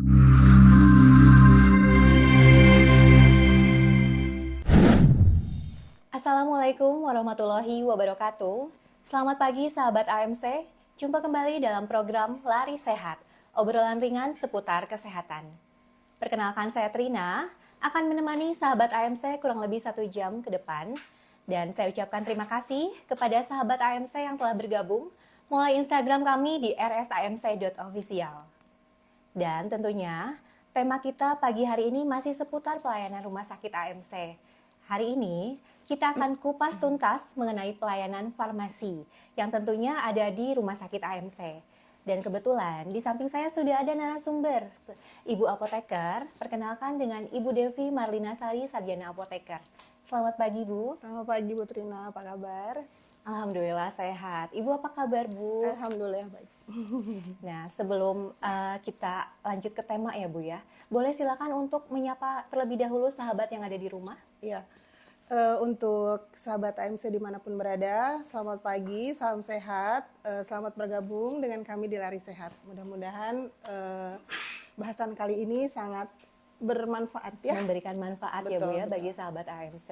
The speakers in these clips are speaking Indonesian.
Assalamualaikum warahmatullahi wabarakatuh. Selamat pagi sahabat AMC. Jumpa kembali dalam program Lari Sehat, obrolan ringan seputar kesehatan. Perkenalkan, saya Trina, akan menemani sahabat AMC kurang lebih 1 jam ke depan. Dan saya ucapkan terima kasih kepada sahabat AMC yang telah bergabung mulai Instagram kami di rsamc.official. Dan tentunya tema kita pagi hari ini masih seputar pelayanan rumah sakit AMC. Hari ini kita akan kupas tuntas mengenai pelayanan farmasi yang tentunya ada di rumah sakit AMC. Dan kebetulan di samping saya sudah ada narasumber, Ibu Apoteker. Perkenalkan dengan Ibu Devi Marlina Sari, Sarjana Apoteker. Selamat pagi, Bu. Selamat pagi, Bu Trina. Apa kabar? Alhamdulillah sehat. Ibu apa kabar, Bu? Alhamdulillah baik. Nah, sebelum kita lanjut ke tema ya, Bu ya, boleh silakan untuk menyapa terlebih dahulu sahabat yang ada di rumah. Iya. Untuk sahabat AMC dimanapun berada, selamat pagi, salam sehat, selamat bergabung dengan kami di Lari Sehat. Mudah-mudahan bahasan kali ini sangat bermanfaat ya. Memberikan manfaat. Betul, ya Bu ya, betul. Bagi sahabat AMC.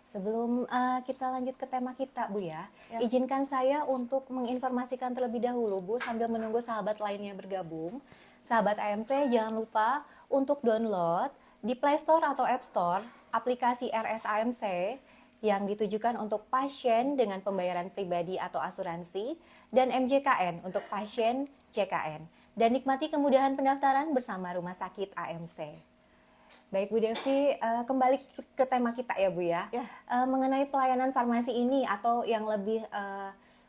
Sebelum kita lanjut ke tema kita, Bu ya, izinkan saya untuk menginformasikan terlebih dahulu, Bu, sambil menunggu sahabat lainnya bergabung. Sahabat AMC jangan lupa untuk download di Play Store atau App Store aplikasi RSAMC yang ditujukan untuk pasien dengan pembayaran pribadi atau asuransi dan MJKN untuk pasien JKN. Dan nikmati kemudahan pendaftaran bersama Rumah Sakit AMC. Baik Bu Devi, kembali ke tema kita ya Bu ya. Mengenai pelayanan farmasi ini atau yang lebih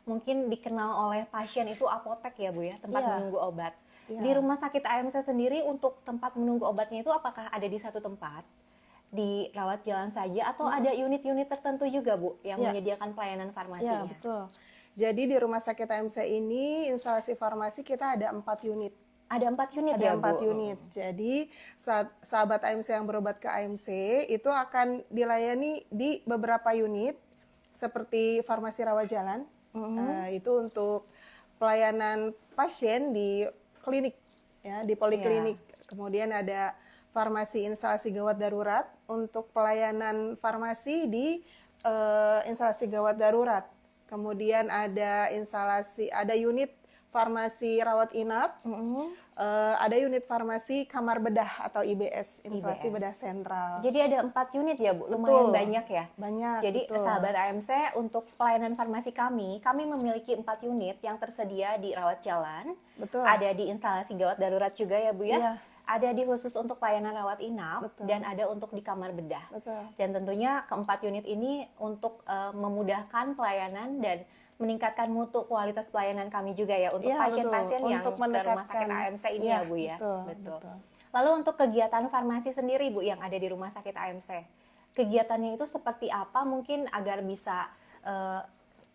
mungkin dikenal oleh pasien itu apotek ya Bu ya, tempat menunggu obat. Di rumah sakit AMC sendiri untuk tempat menunggu obatnya itu apakah ada di satu tempat, di rawat jalan saja, atau ada unit-unit tertentu juga Bu yang menyediakan pelayanan farmasinya? Iya, betul. Jadi di rumah sakit AMC ini instalasi farmasi kita ada 4 unit. Ada 4 unit ada ya, 4 Bu? unit. Jadi sahabat AMC yang berobat ke AMC itu akan dilayani di beberapa unit seperti farmasi rawat jalan. Itu untuk pelayanan pasien di klinik, ya, di poliklinik. Kemudian ada farmasi instalasi gawat darurat untuk pelayanan farmasi di instalasi gawat darurat. Kemudian ada unit farmasi rawat inap, ada unit farmasi kamar bedah atau IBS, instalasi bedah sentral. Jadi ada 4 unit ya Bu, lumayan banyak ya? Banyak. Jadi sahabat AMC, untuk pelayanan farmasi kami memiliki 4 unit yang tersedia di rawat jalan, ada di instalasi gawat darurat juga ya Bu ya? Ada di khusus untuk pelayanan rawat inap, dan ada untuk di kamar bedah. Dan tentunya keempat unit ini untuk memudahkan pelayanan dan meningkatkan mutu kualitas pelayanan kami juga ya untuk pasien-pasien yang ke rumah sakit AMC ini ya Bu ya. Betul. Lalu untuk kegiatan farmasi sendiri Bu yang ada di rumah sakit AMC, kegiatannya itu seperti apa mungkin agar bisa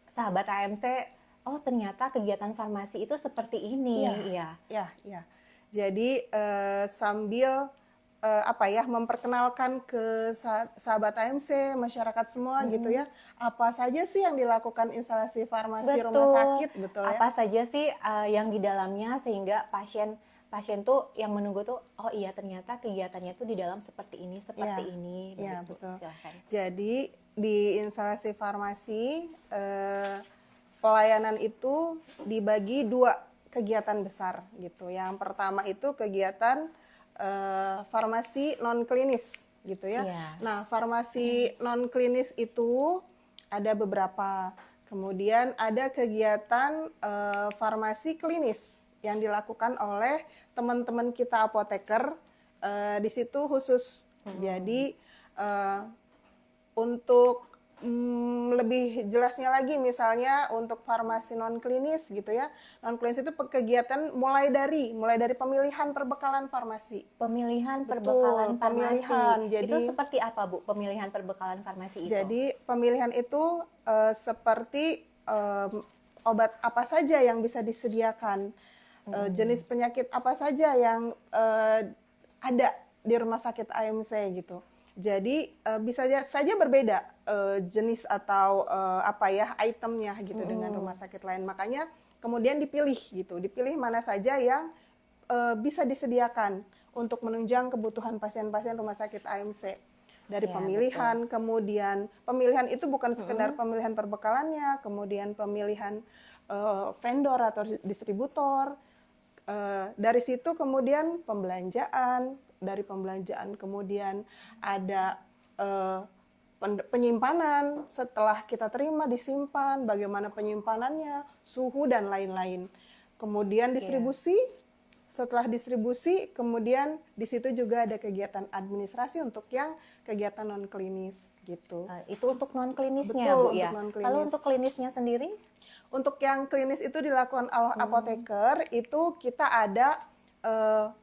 sahabat AMC, oh ternyata kegiatan farmasi itu seperti ini. Iya. Jadi sambil memperkenalkan ke sahabat AMC, masyarakat semua gitu ya, apa saja sih yang dilakukan instalasi farmasi rumah sakit, betul ya? Apa saja sih yang di dalamnya sehingga pasien tuh yang menunggu tuh, oh iya ternyata kegiatannya tuh di dalam seperti ini. Iya, betul. Silahkan. Jadi di instalasi farmasi pelayanan itu dibagi 2 kegiatan besar gitu. Yang pertama itu kegiatan farmasi non klinis gitu ya. Nah, farmasi non klinis itu ada beberapa. Kemudian ada kegiatan farmasi klinis yang dilakukan oleh teman-teman kita apoteker. Di situ khusus. Jadi untuk lebih jelasnya lagi, misalnya untuk farmasi non klinis gitu ya. Non klinis itu kegiatan mulai dari pemilihan perbekalan farmasi. Perbekalan farmasi. Jadi, itu seperti apa Bu pemilihan perbekalan farmasi itu? Jadi pemilihan itu seperti obat apa saja yang bisa disediakan, jenis penyakit apa saja yang ada di rumah sakit AMC gitu. Jadi bisa saja berbeda jenis atau itemnya gitu dengan rumah sakit lain. Makanya kemudian dipilih mana saja yang bisa disediakan untuk menunjang kebutuhan pasien-pasien rumah sakit AMC. Dari Ya, pemilihan, kemudian pemilihan itu bukan sekedar pemilihan perbekalannya, kemudian pemilihan vendor atau distributor. Dari situ kemudian pembelanjaan, dari pembelanjaan kemudian ada penyimpanan, setelah kita terima disimpan, bagaimana penyimpanannya, suhu dan lain-lain. Kemudian distribusi, setelah distribusi kemudian di situ juga ada kegiatan administrasi untuk yang kegiatan non klinis gitu. Itu untuk non klinisnya Betul, Bu untuk ya. non-klinis. Kalau untuk klinisnya sendiri? Untuk yang klinis itu dilakukan oleh apoteker, itu kita ada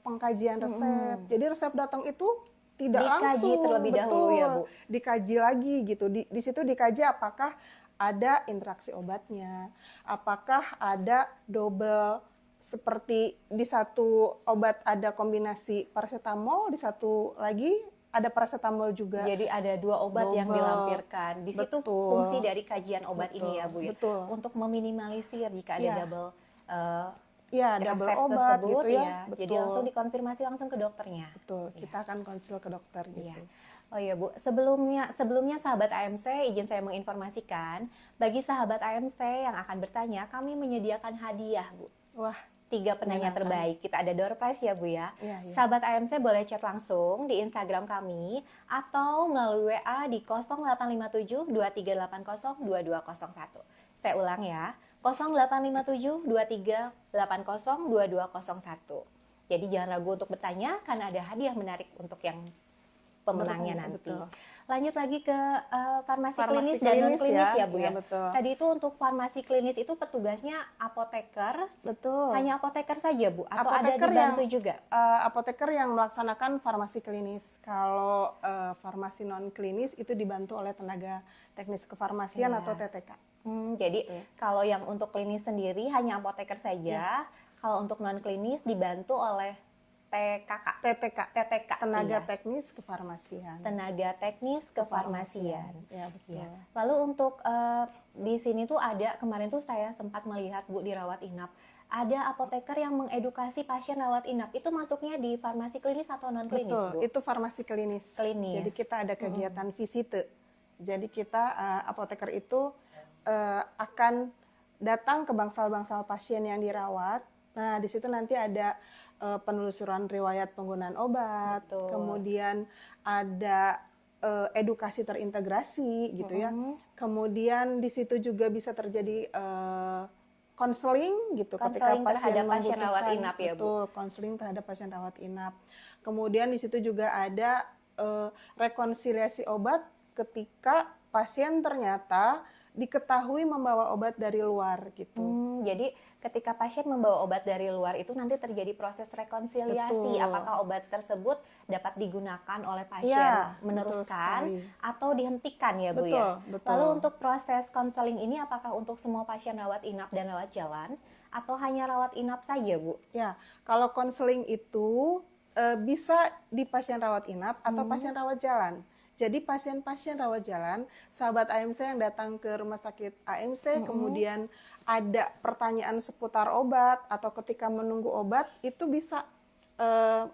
pengkajian resep. Jadi resep datang itu tidak Dikaji langsung, terlebih dahulu ya, Bu? dikaji lagi gitu. Di situ dikaji apakah ada interaksi obatnya, apakah ada double, seperti di satu obat ada kombinasi paracetamol, di satu lagi ada paracetamol juga. Jadi ada 2 obat yang Double. dilampirkan. Di situ Betul. fungsi dari kajian obat ini ya Bu ya. Betul. Untuk meminimalisir jika ada Iya. double Iya, double resep obat tersebut gitu ya. ya. Jadi Betul. langsung dikonfirmasi langsung ke dokternya. Betul, kita akan konsul ke dokter gitu. Iya. Oh iya Bu, sebelumnya sahabat AMC, izin saya menginformasikan, bagi sahabat AMC yang akan bertanya, kami menyediakan hadiah Bu. Wah, 3 penanya menyenangkan. terbaik. Kita ada door prize ya Bu ya. Iya, iya. Sahabat AMC boleh chat langsung di Instagram kami atau melalui WA di 0857 2380 2201. Saya ulang ya, 0857 2380 2201. Jadi jangan ragu untuk bertanya karena ada hadiah menarik untuk yang pemenangnya Bertanya, nanti. betul. Lanjut lagi ke farmasi Farmasi klinis dan non klinis klinis ya. ya Bu Iya, ya. betul. Tadi itu untuk farmasi klinis itu petugasnya apoteker. Betul. Hanya apoteker saja Bu atau Apoteker ada dibantu juga? Apoteker yang melaksanakan farmasi klinis. Kalau farmasi non klinis itu dibantu oleh tenaga teknis kefarmasian Iya. atau TTK. Jadi kalau yang untuk klinis sendiri hanya apoteker saja. Kalau untuk non klinis dibantu oleh TTK, Tenaga iya. teknis kefarmasian. Tenaga teknis kefarmasian. Ya, betul. Ya. Lalu untuk di sini tuh ada, kemarin tuh saya sempat melihat Bu di rawat inap, ada apoteker yang mengedukasi pasien rawat inap. Itu masuknya di farmasi klinis atau non klinis Betul, Bu? itu farmasi klinis. Klinis. Jadi kita ada kegiatan visite. Jadi kita apoteker itu akan datang ke bangsal-bangsal pasien yang dirawat. Nah, di situ nanti ada penelusuran riwayat penggunaan obat, Betul. kemudian ada edukasi terintegrasi gitu ya. Kemudian di situ juga bisa terjadi konseling gitu ketika Konseling pasien terhadap pasien membutuhkan. rawat inap ya, Bu? Betul, konseling terhadap pasien rawat inap. Kemudian di situ juga ada rekonsiliasi obat ketika pasien ternyata diketahui membawa obat dari luar gitu. Jadi ketika pasien membawa obat dari luar itu nanti terjadi proses rekonsiliasi. Betul. Apakah obat tersebut dapat digunakan oleh pasien Ya, betul meneruskan sekali. atau dihentikan ya Bu Betul, ya? betul. Lalu untuk proses konseling ini apakah untuk semua pasien rawat inap dan rawat jalan atau hanya rawat inap saja Bu? Ya, kalau konseling itu bisa di pasien rawat inap atau pasien rawat jalan. Jadi pasien-pasien rawat jalan, sahabat AMC yang datang ke rumah sakit AMC, kemudian ada pertanyaan seputar obat atau ketika menunggu obat, itu bisa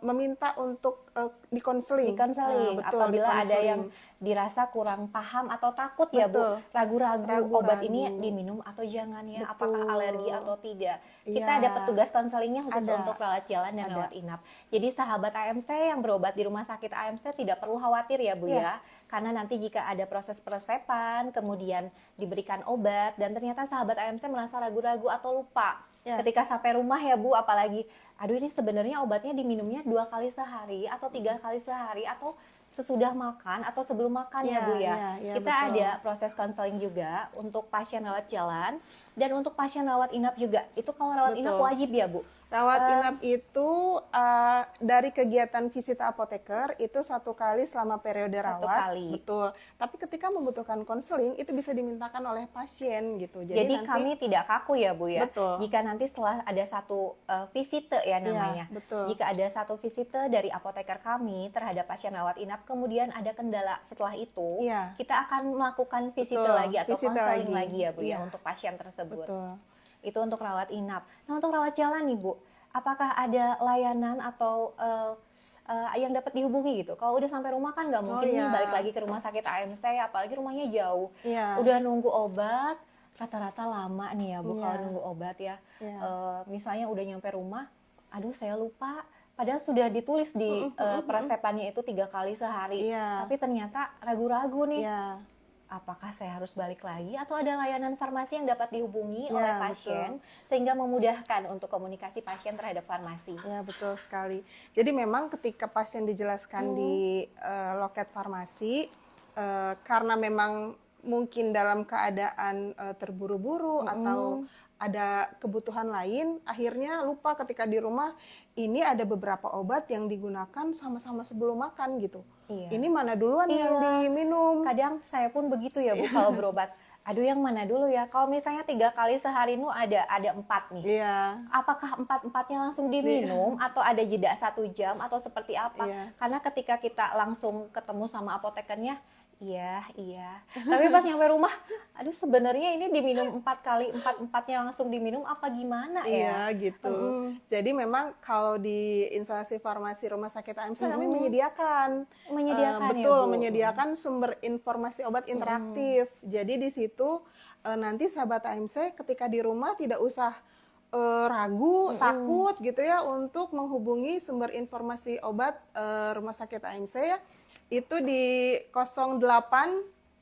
meminta untuk dikonseling. Dikonseling Betul, apabila ada dikonseling. yang dirasa kurang paham atau takut ya Bu, Betul. ragu-ragu obat ini Ragu-ragu. diminum atau jangan ya, Betul. apakah alergi atau tidak. Kita Iya. ada petugas konselingnya khusus Ada. untuk rawat jalan dan Ada. rawat inap. Jadi sahabat AMC yang berobat di rumah sakit AMC tidak perlu khawatir ya Bu ya, Iya. karena nanti jika ada proses peresepan, kemudian diberikan obat dan ternyata sahabat AMC merasa ragu-ragu atau lupa. Ya. Ketika sampai rumah ya Bu, apalagi aduh ini sebenarnya obatnya diminumnya 2 kali sehari atau 3 kali sehari atau sesudah makan atau sebelum makan ya Ya, Bu ya. ya, Kita betul. ada proses konseling juga untuk pasien rawat jalan dan untuk pasien rawat inap juga. Itu kalau rawat inap Betul. wajib ya Bu? Rawat inap itu dari kegiatan visita apoteker itu 1 kali selama periode 1 rawat. kali. Betul. Tapi ketika membutuhkan konseling itu bisa dimintakan oleh pasien gitu. Jadi nanti, kami tidak kaku ya Bu ya. Betul. Jika nanti setelah ada satu visite ya namanya. betul. Jika ada satu visite dari apoteker kami terhadap pasien rawat inap, kemudian ada kendala setelah itu, Iya. kita akan melakukan visite Betul, lagi atau visite konseling lagi. lagi ya Bu ya Iya. untuk pasien tersebut. Betul. Itu untuk rawat inap. Nah untuk rawat jalan nih Bu, apakah ada layanan atau yang dapat dihubungi gitu? Kalau udah sampai rumah kan nggak mungkin nih iya. balik lagi ke rumah sakit AMC, apalagi rumahnya jauh. Iya. Udah nunggu obat, rata-rata lama nih ya Bu kalau Iya. nunggu obat ya. Iya. Misalnya udah nyampe rumah, aduh saya lupa. Padahal sudah ditulis di peresepannya itu 3 kali sehari. Iya. Tapi ternyata ragu-ragu nih. Iya. Apakah saya harus balik lagi atau ada layanan farmasi yang dapat dihubungi Ya, oleh pasien sehingga memudahkan untuk komunikasi pasien terhadap farmasi? Ya, betul sekali. Jadi memang ketika pasien dijelaskan di loket farmasi, karena memang mungkin dalam keadaan terburu-buru atau ada kebutuhan lain, akhirnya lupa ketika di rumah ini ada beberapa obat yang digunakan sama-sama sebelum makan gitu. Iya. Ini mana duluan yang diminum? Kadang saya pun begitu ya Bu kalau berobat. Aduh yang mana dulu ya? Kalau misalnya 3 kali sehari itu ada 4 nih. Iya. Apakah 4-4-nya langsung diminum atau ada jeda 1 jam atau seperti apa? Iya. Karena ketika kita langsung ketemu sama apotekernya, iya. Tapi pas nyampe rumah, aduh sebenarnya ini diminum 4 kali, 4-4-nya langsung diminum apa gimana ya? Iya gitu. Jadi memang kalau di instalasi farmasi rumah sakit AMC kami menyediakan, Menyediakan ya, betul, Bu? menyediakan sumber informasi obat interaktif. Jadi di situ nanti sahabat AMC ketika di rumah tidak usah ragu, takut gitu ya untuk menghubungi sumber informasi obat rumah sakit AMC ya. Itu di 0822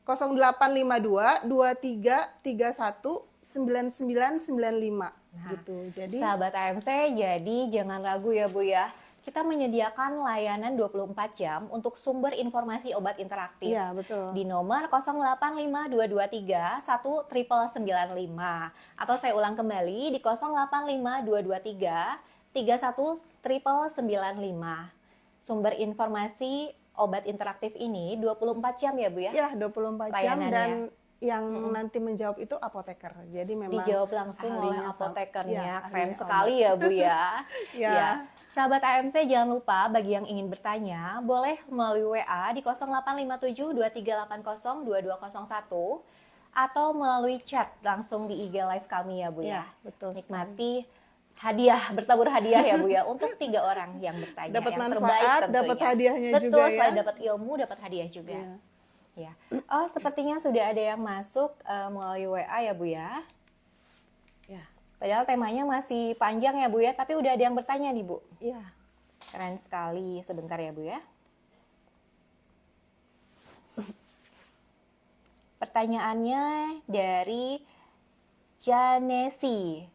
0852 2331 9995 gitu. Jadi Sahabat AMC, jadi jangan ragu ya Bu ya. Kita menyediakan layanan 24 jam untuk sumber informasi obat interaktif. iya betul. Di nomor 085223 19995. Atau saya ulang kembali di 085223 3199995. Sumber informasi obat interaktif ini 24 jam ya Bu ya? Ya, 24 jam Layanannya. dan yang nanti menjawab itu apoteker. Jadi memang Dijawab langsung oleh ahlinya apotekernya. ya, Keren ahlinya sekali ya Bu ya. Ya. Sahabat AMC jangan lupa bagi yang ingin bertanya boleh melalui WA di 0857 2380 2201 atau melalui chat langsung di IG live kami ya Bu ya. Ya, betul sekali. Nikmati hadiah, bertabur hadiah ya Bu ya untuk 3 orang yang bertanya. Dapat yang manfaat, terbaik tentunya. dapat hadiahnya Betul, juga ya. selain dapat ilmu, dapat hadiah juga. Iya. Ya. Oh, sepertinya sudah ada yang masuk melalui WA ya Bu ya. Ya. Padahal temanya masih panjang ya Bu ya, tapi udah ada yang bertanya nih Bu. Iya. Keren sekali, sebentar ya Bu ya. Pertanyaannya dari Janesi.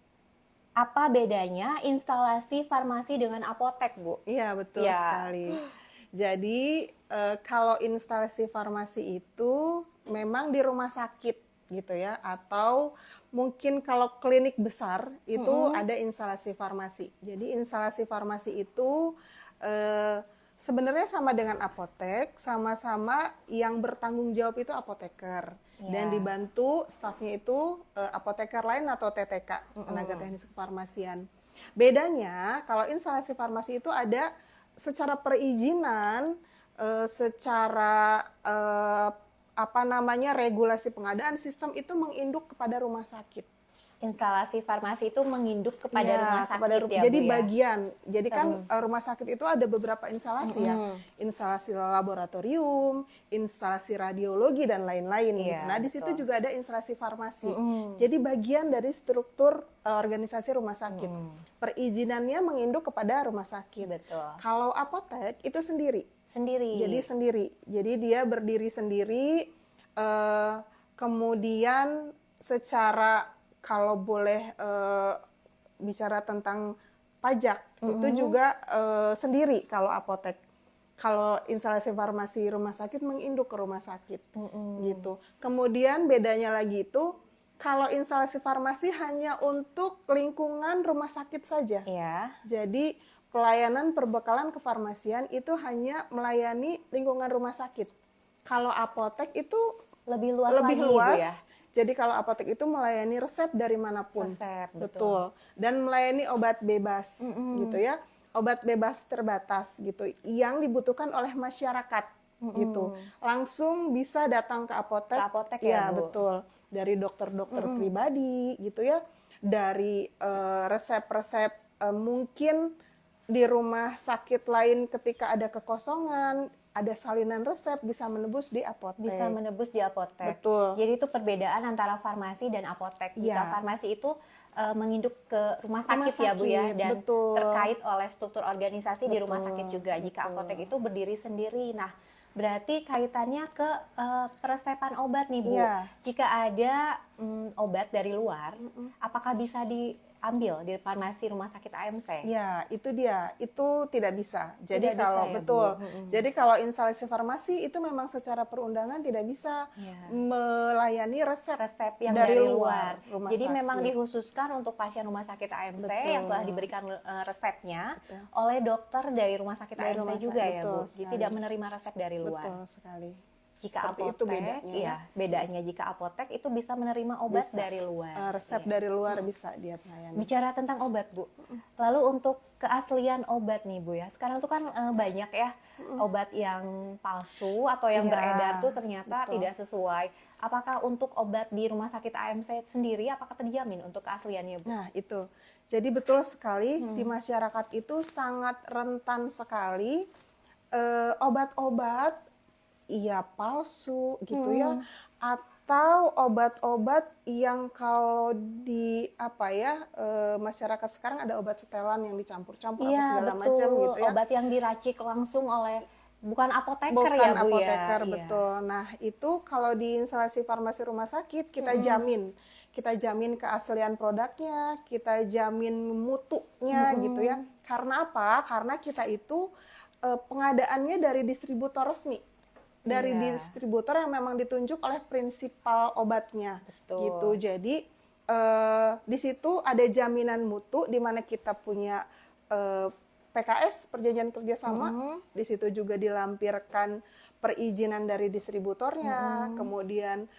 Apa bedanya instalasi farmasi dengan apotek Bu? Iya, betul Ya. sekali. Jadi kalau instalasi farmasi itu memang di rumah sakit gitu ya, atau mungkin kalau klinik besar itu ada instalasi farmasi. Jadi instalasi farmasi itu sebenarnya sama dengan apotek, sama-sama yang bertanggung jawab itu apoteker. Dan dibantu stafnya itu apoteker lain atau TTK, tenaga teknis kefarmasian. Bedanya kalau instalasi farmasi itu ada secara perizinan, secara regulasi pengadaan sistem itu menginduk kepada rumah sakit. Instalasi farmasi itu menginduk kepada Ya, rumah sakit kepada ya jadi Bu ya? bagian. Jadi kan rumah sakit itu ada beberapa instalasi ya. Instalasi laboratorium, instalasi radiologi dan lain-lain. Iya, Nah, di situ betul. juga ada instalasi farmasi. Jadi bagian dari struktur organisasi rumah sakit. Perizinannya menginduk kepada rumah sakit. Betul. Kalau apotek itu sendiri. Sendiri. Jadi sendiri. Jadi dia berdiri sendiri. Kemudian secara kalau boleh bicara tentang pajak itu juga sendiri kalau apotek. Kalau instalasi farmasi rumah sakit menginduk ke rumah sakit gitu. Kemudian bedanya lagi itu kalau instalasi farmasi hanya untuk lingkungan rumah sakit saja. Ya. Jadi pelayanan perbekalan kefarmasian itu hanya melayani lingkungan rumah sakit. Kalau apotek itu Lebih luas lebih lagi, luas. Bu ya? Jadi kalau apotek itu melayani resep dari manapun. Resep, betul. Dan melayani obat bebas gitu ya. Obat bebas terbatas gitu yang dibutuhkan oleh masyarakat gitu. Langsung bisa datang ke apotek. Ke apotek ya, Bu? Betul. Dari dokter-dokter pribadi gitu ya. dari resep-resep mungkin di rumah sakit lain ketika ada kekosongan, ada salinan resep bisa menebus di apotek. Bisa menebus di apotek. Betul. Jadi itu perbedaan antara farmasi dan apotek. Jika Iya. farmasi itu menginduk ke rumah sakit, Rumah ya Bu ya, sakit, dan betul. terkait oleh struktur organisasi di rumah Betul, sakit juga. Jika betul. apotek itu berdiri sendiri. Nah, berarti kaitannya ke peresepan obat nih Bu. Iya. Jika ada obat dari luar, apakah bisa diambil di farmasi rumah sakit AMC? Ya, itu dia. Itu tidak bisa. Jadi Tidak kalau bisa ya, Bu? betul. Jadi kalau instalasi farmasi itu memang secara perundangan tidak bisa Iya. melayani resep Yang dari luar. rumah Jadi sakit. memang dikhususkan untuk pasien rumah sakit AMC Betul. yang telah diberikan resepnya oleh dokter dari rumah sakit Dari AMC rumah juga sakit, ya betul Bu. Jadi sekali. tidak menerima resep dari luar. Betul sekali. Jika Seperti apotek, itu bedanya, iya, bedanya jika apotek itu bisa menerima obat Bisa. dari luar. Resep Iya. dari luar bisa dia melayani. Bicara tentang obat Bu, lalu untuk keaslian obat nih Bu ya, sekarang tuh kan banyak ya obat yang palsu atau yang Iya, beredar tuh ternyata betul. tidak sesuai. Apakah untuk obat di rumah sakit AMC sendiri, apakah terjamin untuk keasliannya Bu? Nah, itu. Jadi betul sekali di masyarakat itu sangat rentan sekali obat-obat iya palsu gitu ya, atau obat-obat yang kalau di apa ya masyarakat sekarang ada obat setelan yang dicampur-campur apa Iya segala betul, macam gitu ya. obat yang diracik langsung oleh bukan apoteker Bukan ya Bu apoteker, ya? Iya. betul. Nah, itu kalau di instalasi farmasi rumah sakit kita jamin. Kita jamin keaslian produknya, kita jamin mutunya gitu ya. Karena apa? Karena kita itu pengadaannya dari distributor resmi. Dari Iya. distributor yang memang ditunjuk oleh prinsipal obatnya. Betul. Gitu. Jadi di situ ada jaminan mutu di mana kita punya PKS, perjanjian kerjasama. Di situ juga dilampirkan perizinan dari distributornya, kemudian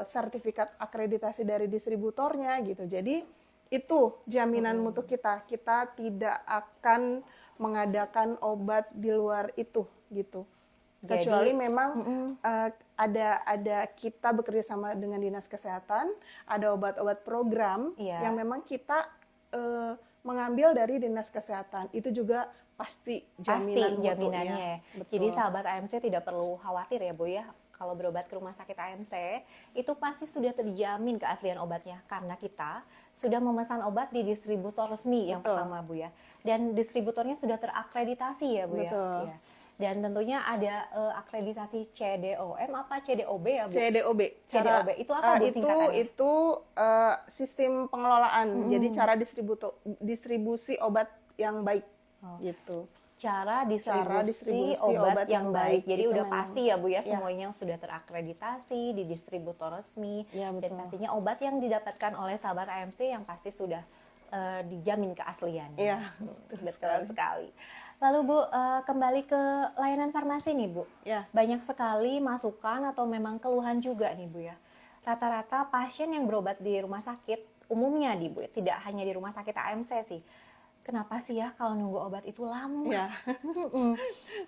sertifikat akreditasi dari distributornya gitu. Jadi itu jaminan mutu kita. Kita tidak akan mengadakan obat di luar itu gitu. Kecuali memang ada kita bekerja sama dengan Dinas Kesehatan, ada obat-obat program Iya. yang memang kita mengambil dari Dinas Kesehatan. Itu juga pasti jaminan mutunya. Jaminannya. Betul. Jadi sahabat AMC tidak perlu khawatir ya Bu ya. Kalau berobat ke rumah sakit AMC, itu pasti sudah terjamin keaslian obatnya. Karena kita sudah memesan obat di distributor resmi yang pertama Bu ya. Dan distributornya sudah terakreditasi ya Bu Betul. ya. Dan tentunya ada akreditasi CDOM apa CDOB ya Bu? CDOB. CDOB. Itu apa Bu singkatannya? Itu sistem pengelolaan. Jadi cara distribusi obat yang baik gitu. Cara distribusi distribusi obat yang baik. Jadi Itu udah memang. pasti ya Bu ya, semuanya sudah terakreditasi di distributor resmi. Ya, Dan betul. pastinya obat yang didapatkan oleh sahabat AMC yang pasti sudah dijamin keasliannya. Iya, betul sekali. Lalu Bu, kembali ke layanan farmasi nih Bu. Ya. Banyak sekali masukan atau memang keluhan juga nih Bu ya. Rata-rata pasien yang berobat di rumah sakit umumnya nih Bu, tidak hanya di rumah sakit AMC sih. Kenapa sih ya kalau nunggu obat itu lama? Ya.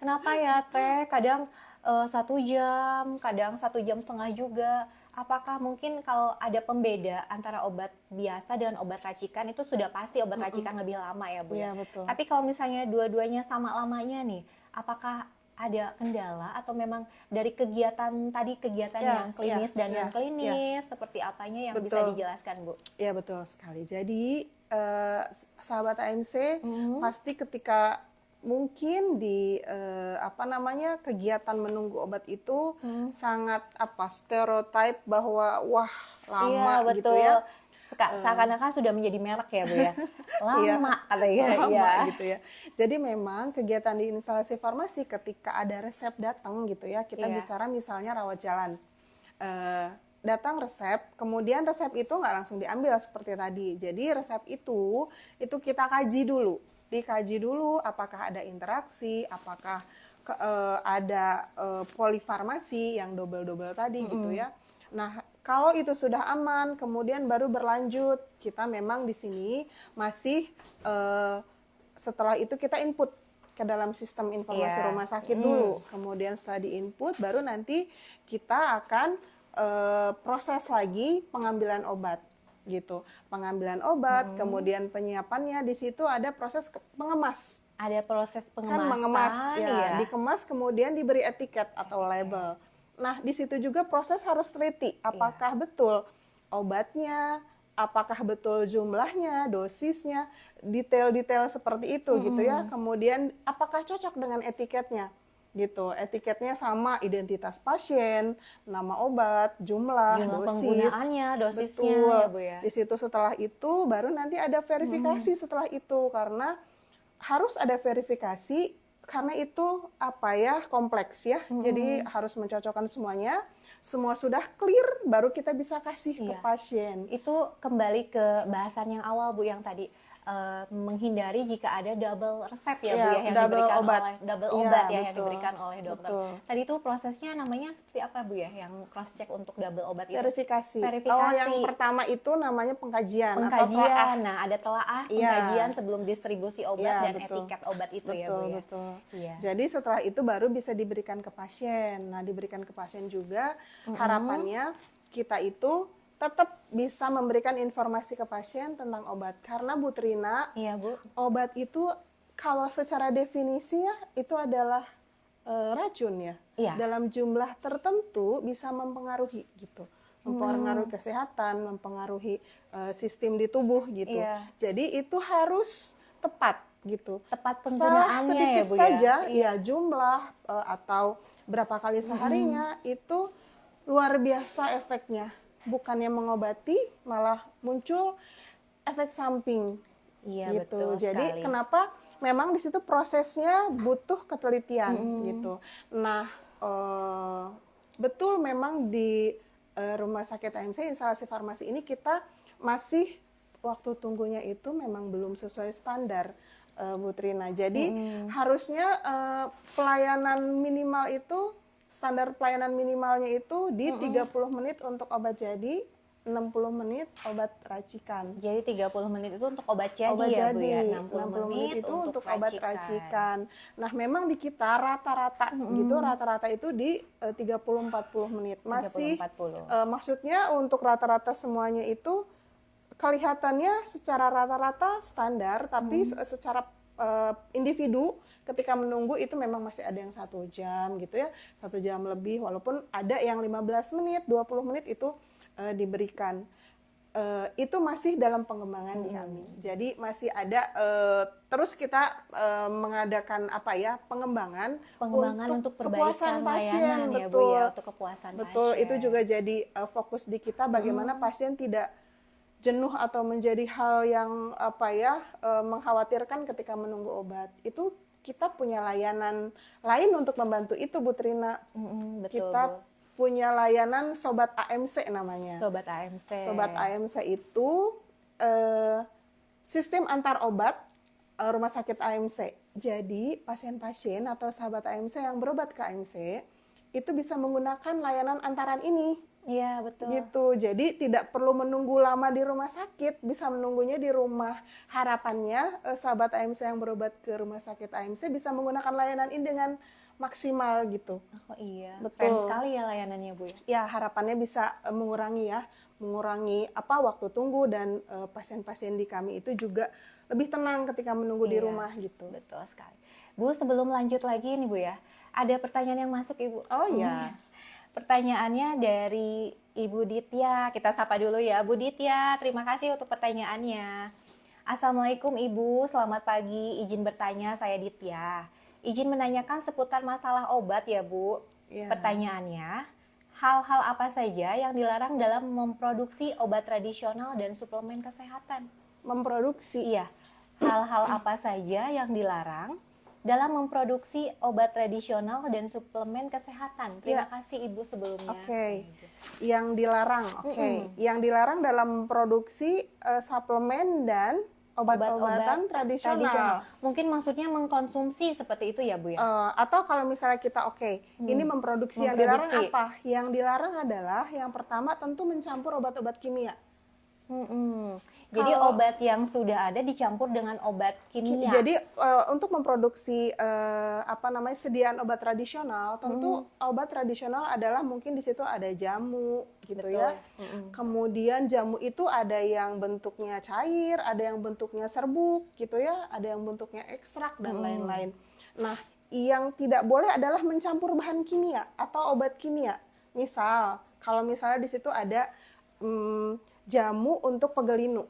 Kenapa ya Teh? Kadang 1 jam, kadang 1,5 jam juga. Apakah mungkin kalau ada pembeda antara obat biasa dengan obat racikan itu sudah pasti obat racikan lebih lama ya Bu ya? Iya, betul. Tapi kalau misalnya dua-duanya sama lamanya nih, apakah ada kendala atau memang dari kegiatan tadi yang klinis dan non klinis seperti apanya yang bisa dijelaskan Bu? Ya, betul sekali. Jadi sahabat AMC pasti ketika mungkin di kegiatan menunggu obat itu sangat stereotip bahwa wah lama Iya, betul. gitu ya. Seakan-akan sudah menjadi merek ya Bu ya. Lama katanya. Lama Ya. gitu ya. Jadi memang kegiatan di instalasi farmasi ketika ada resep datang gitu ya, kita Iya. bicara misalnya rawat jalan. Datang resep, kemudian resep itu nggak langsung diambil seperti tadi. Jadi resep itu kita kaji dulu. Dikaji dulu apakah ada interaksi, apakah ada polifarmasi yang double-double tadi gitu ya. Nah, kalau itu sudah aman, kemudian baru berlanjut. Kita memang di sini masih setelah itu kita input ke dalam sistem informasi Iya. rumah sakit dulu. Kemudian setelah di-input, baru nanti kita akan proses lagi pengambilan obat. gitu. Pengambilan obat, kemudian penyiapannya, di situ ada proses pengemas. Ada proses Kan pengemasan, mengemas, ya, ya. dikemas kemudian diberi etiket atau label. Nah, di situ juga proses harus teliti, apakah betul obatnya, apakah betul jumlahnya, dosisnya, detail-detail seperti itu gitu ya. Kemudian apakah cocok dengan etiketnya gitu. Etiketnya sama, identitas pasien, nama obat, jumlah, Jumlah dosis. penggunaannya, dosisnya, Betul. ya Bu ya. Di situ setelah itu baru nanti ada verifikasi setelah itu, karena harus ada verifikasi karena itu apa ya, kompleks ya. Jadi harus mencocokkan semuanya. Semua sudah clear baru kita bisa kasih ke Iya. pasien. Itu kembali ke bahasan yang awal Bu yang tadi menghindari jika ada double resep ya Bu Iya, ya yang double diberikan obat. oleh double Iya, obat ya yang betul. diberikan oleh dokter. Betul. Tadi itu prosesnya namanya seperti apa Bu ya yang cross check untuk double obat itu? Verifikasi. Verifikasi. Oh, yang pertama itu namanya pengkajian atau telaah. Pengkajian. Nah, ada telaah Iya. pengkajian sebelum distribusi obat Iya, dan betul. etiket obat itu ya Bu Betul, ya. betul. Iya. Jadi setelah itu baru bisa diberikan ke pasien. Nah, diberikan ke pasien juga harapannya kita itu tetap bisa memberikan informasi ke pasien tentang obat. Karena Bu Trina, Iya Bu. obat itu kalau secara definisi ya itu adalah racun ya. Iya. Dalam jumlah tertentu bisa mempengaruhi gitu. Mempengaruhi kesehatan, mempengaruhi sistem di tubuh gitu. Iya. Jadi itu harus tepat gitu. Tepat Salah penggunaannya sedikit ya Bu saja ya. ya jumlah atau berapa kali seharinya itu luar biasa efeknya. Bukannya mengobati malah muncul efek samping. Iya, Gitu. betul Jadi sekali. kenapa memang di situ prosesnya butuh ketelitian gitu. Nah, betul memang di Rumah Sakit AMC instalasi farmasi ini kita masih waktu tunggunya itu memang belum sesuai standar, Bu Trina. Jadi harusnya pelayanan minimal itu, standar pelayanan minimalnya itu di 30 menit untuk obat jadi, 60 menit obat racikan. Jadi 30 menit itu untuk obat jadi Obat ya Bu jadi, ya. 60 menit itu untuk obat racikan. Nah, memang di kita rata-rata gitu, rata-rata itu di 30-40 menit. Masih 30-40. Maksudnya untuk rata-rata semuanya itu kelihatannya secara rata-rata standar, tapi secara individu ketika menunggu itu memang masih ada yang 1 jam gitu ya, 1 jam lebih, walaupun ada yang 15 menit, 20 menit itu diberikan. Itu masih dalam pengembangan di kami. Jadi masih ada terus kita mengadakan apa ya, pengembangan untuk perbaikan kepuasan pasien, layanan ya Bu betul. ya, untuk kepuasan Betul, pasien. itu juga jadi fokus di kita bagaimana pasien tidak jenuh atau menjadi hal yang apa ya, mengkhawatirkan ketika menunggu obat. Itu kita punya layanan lain untuk membantu itu, Bu Trina. Betul, Kita Bu. punya layanan Sobat AMC namanya. Sobat AMC. Sobat AMC itu sistem antar obat Rumah Sakit AMC. Jadi pasien-pasien atau sahabat AMC yang berobat ke AMC itu bisa menggunakan layanan antaran ini. Iya, betul. Gitu. Jadi tidak perlu menunggu lama di rumah sakit, bisa menunggunya di rumah. Harapannya sahabat AMC yang berobat ke Rumah Sakit AMC bisa menggunakan layanan ini dengan maksimal gitu. Oh iya, Betul. keren sekali ya layanannya Bu ya. Ya, harapannya bisa mengurangi waktu tunggu, dan pasien-pasien di kami itu juga lebih tenang ketika menunggu di Iya, rumah gitu. Betul sekali. Bu, sebelum lanjut lagi nih Bu ya, ada pertanyaan yang masuk Ibu. Oh iya. Pertanyaannya dari Ibu Ditya. Kita sapa dulu ya, Bu Ditya. Terima kasih untuk pertanyaannya. Assalamualaikum Ibu, selamat pagi. Izin bertanya, saya Ditya. Izin menanyakan seputar masalah obat ya Bu. Iya. Pertanyaannya, hal-hal apa saja yang dilarang dalam memproduksi obat tradisional dan suplemen kesehatan? Memproduksi. Iya, hal-hal apa saja yang dilarang dalam memproduksi obat tradisional dan suplemen kesehatan? Terima kasih Ibu sebelumnya. Oke. Yang dilarang, Yang dilarang dalam produksi suplemen dan obat-obatan tradisional. Mungkin maksudnya mengkonsumsi seperti itu ya Bu ya? Atau kalau misalnya kita ini memproduksi, yang dilarang apa? Yang dilarang adalah yang pertama tentu mencampur obat-obat kimia. Jadi obat yang sudah ada dicampur dengan obat kimia. Jadi untuk memproduksi sediaan obat tradisional, tentu obat tradisional adalah mungkin di situ ada jamu gitu ya. Kemudian jamu itu ada yang bentuknya cair, ada yang bentuknya serbuk gitu ya, ada yang bentuknya ekstrak dan lain-lain. Nah, yang tidak boleh adalah mencampur bahan kimia atau obat kimia. Misal, kalau misalnya di situ ada jamu untuk pegelinu.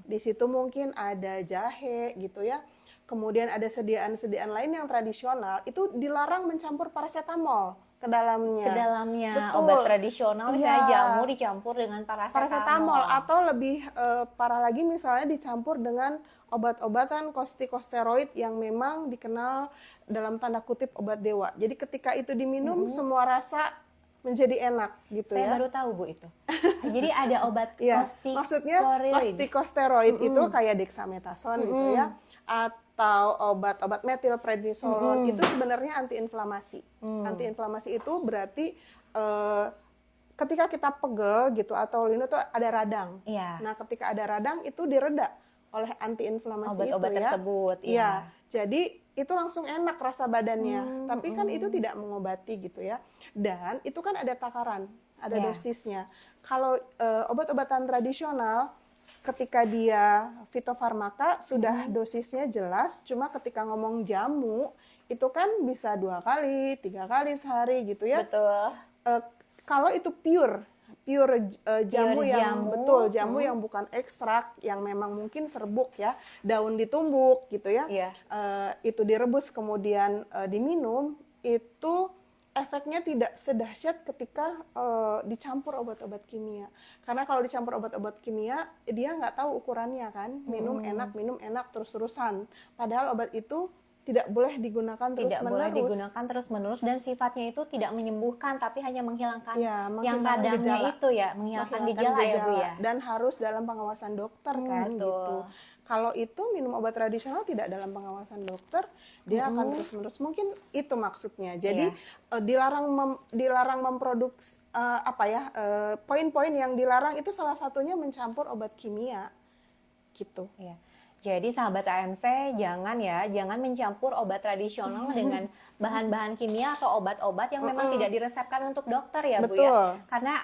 Di situ mungkin ada jahe gitu ya. Kemudian ada sediaan-sediaan lain yang tradisional, itu dilarang mencampur paracetamol ke dalamnya. Ke dalamnya. Betul. Obat tradisional misalnya Iya. jamu dicampur dengan Paracetamol atau lebih parah lagi misalnya dicampur dengan obat-obatan kortikosteroid yang memang dikenal dalam tanda kutip obat dewa. Jadi ketika itu diminum semua rasa menjadi enak gitu Saya ya. baru tahu Bu itu. Jadi ada obat Iya, kortikosteroid. maksudnya kortikosteroid itu kayak dexamethasone gitu ya, atau obat-obat metilprednisolon itu sebenarnya antiinflamasi. Antiinflamasi itu berarti ketika kita pegel gitu atau linu tuh ada radang. Iya. Nah, ketika ada radang itu direda oleh antiinflamasi Obat-obat itu ya. tersebut, Iya. iya. Jadi itu langsung enak rasa badannya, tapi kan itu tidak mengobati gitu ya. Dan itu kan ada takaran, ada Iya. dosisnya. Kalau obat-obatan tradisional, ketika dia fitofarmaka sudah dosisnya jelas, cuma ketika ngomong jamu itu kan bisa 2 kali, 3 kali sehari gitu ya. Betul. Kalau itu pure jamu Pure yang jamu, betul jamu yang bukan ekstrak, yang memang mungkin serbuk ya, daun ditumbuk gitu ya. Iya. Itu direbus kemudian diminum, itu efeknya tidak sedahsyat ketika dicampur obat-obat kimia. Karena kalau dicampur obat-obat kimia, dia nggak tahu ukurannya kan, minum enak terus-terusan. Padahal obat itu tidak boleh digunakan terus-menerus. Tidak boleh digunakan terus-menerus dan sifatnya itu tidak menyembuhkan tapi hanya menghilangkan Ya, yang menghilangkan radangnya gejala. itu ya, menghilangkan gejala ya Bu ya. Dan harus dalam pengawasan dokter kan betul. gitu. Kalau itu minum obat tradisional tidak dalam pengawasan dokter, dia akan terus-menerus. Mungkin itu maksudnya. Jadi dilarang memproduksi poin-poin yang dilarang itu salah satunya mencampur obat kimia gitu. Iya. Jadi sahabat AMC jangan mencampur obat tradisional dengan bahan-bahan kimia atau obat-obat yang memang tidak diresepkan untuk dokter ya Bu Betul. ya. Karena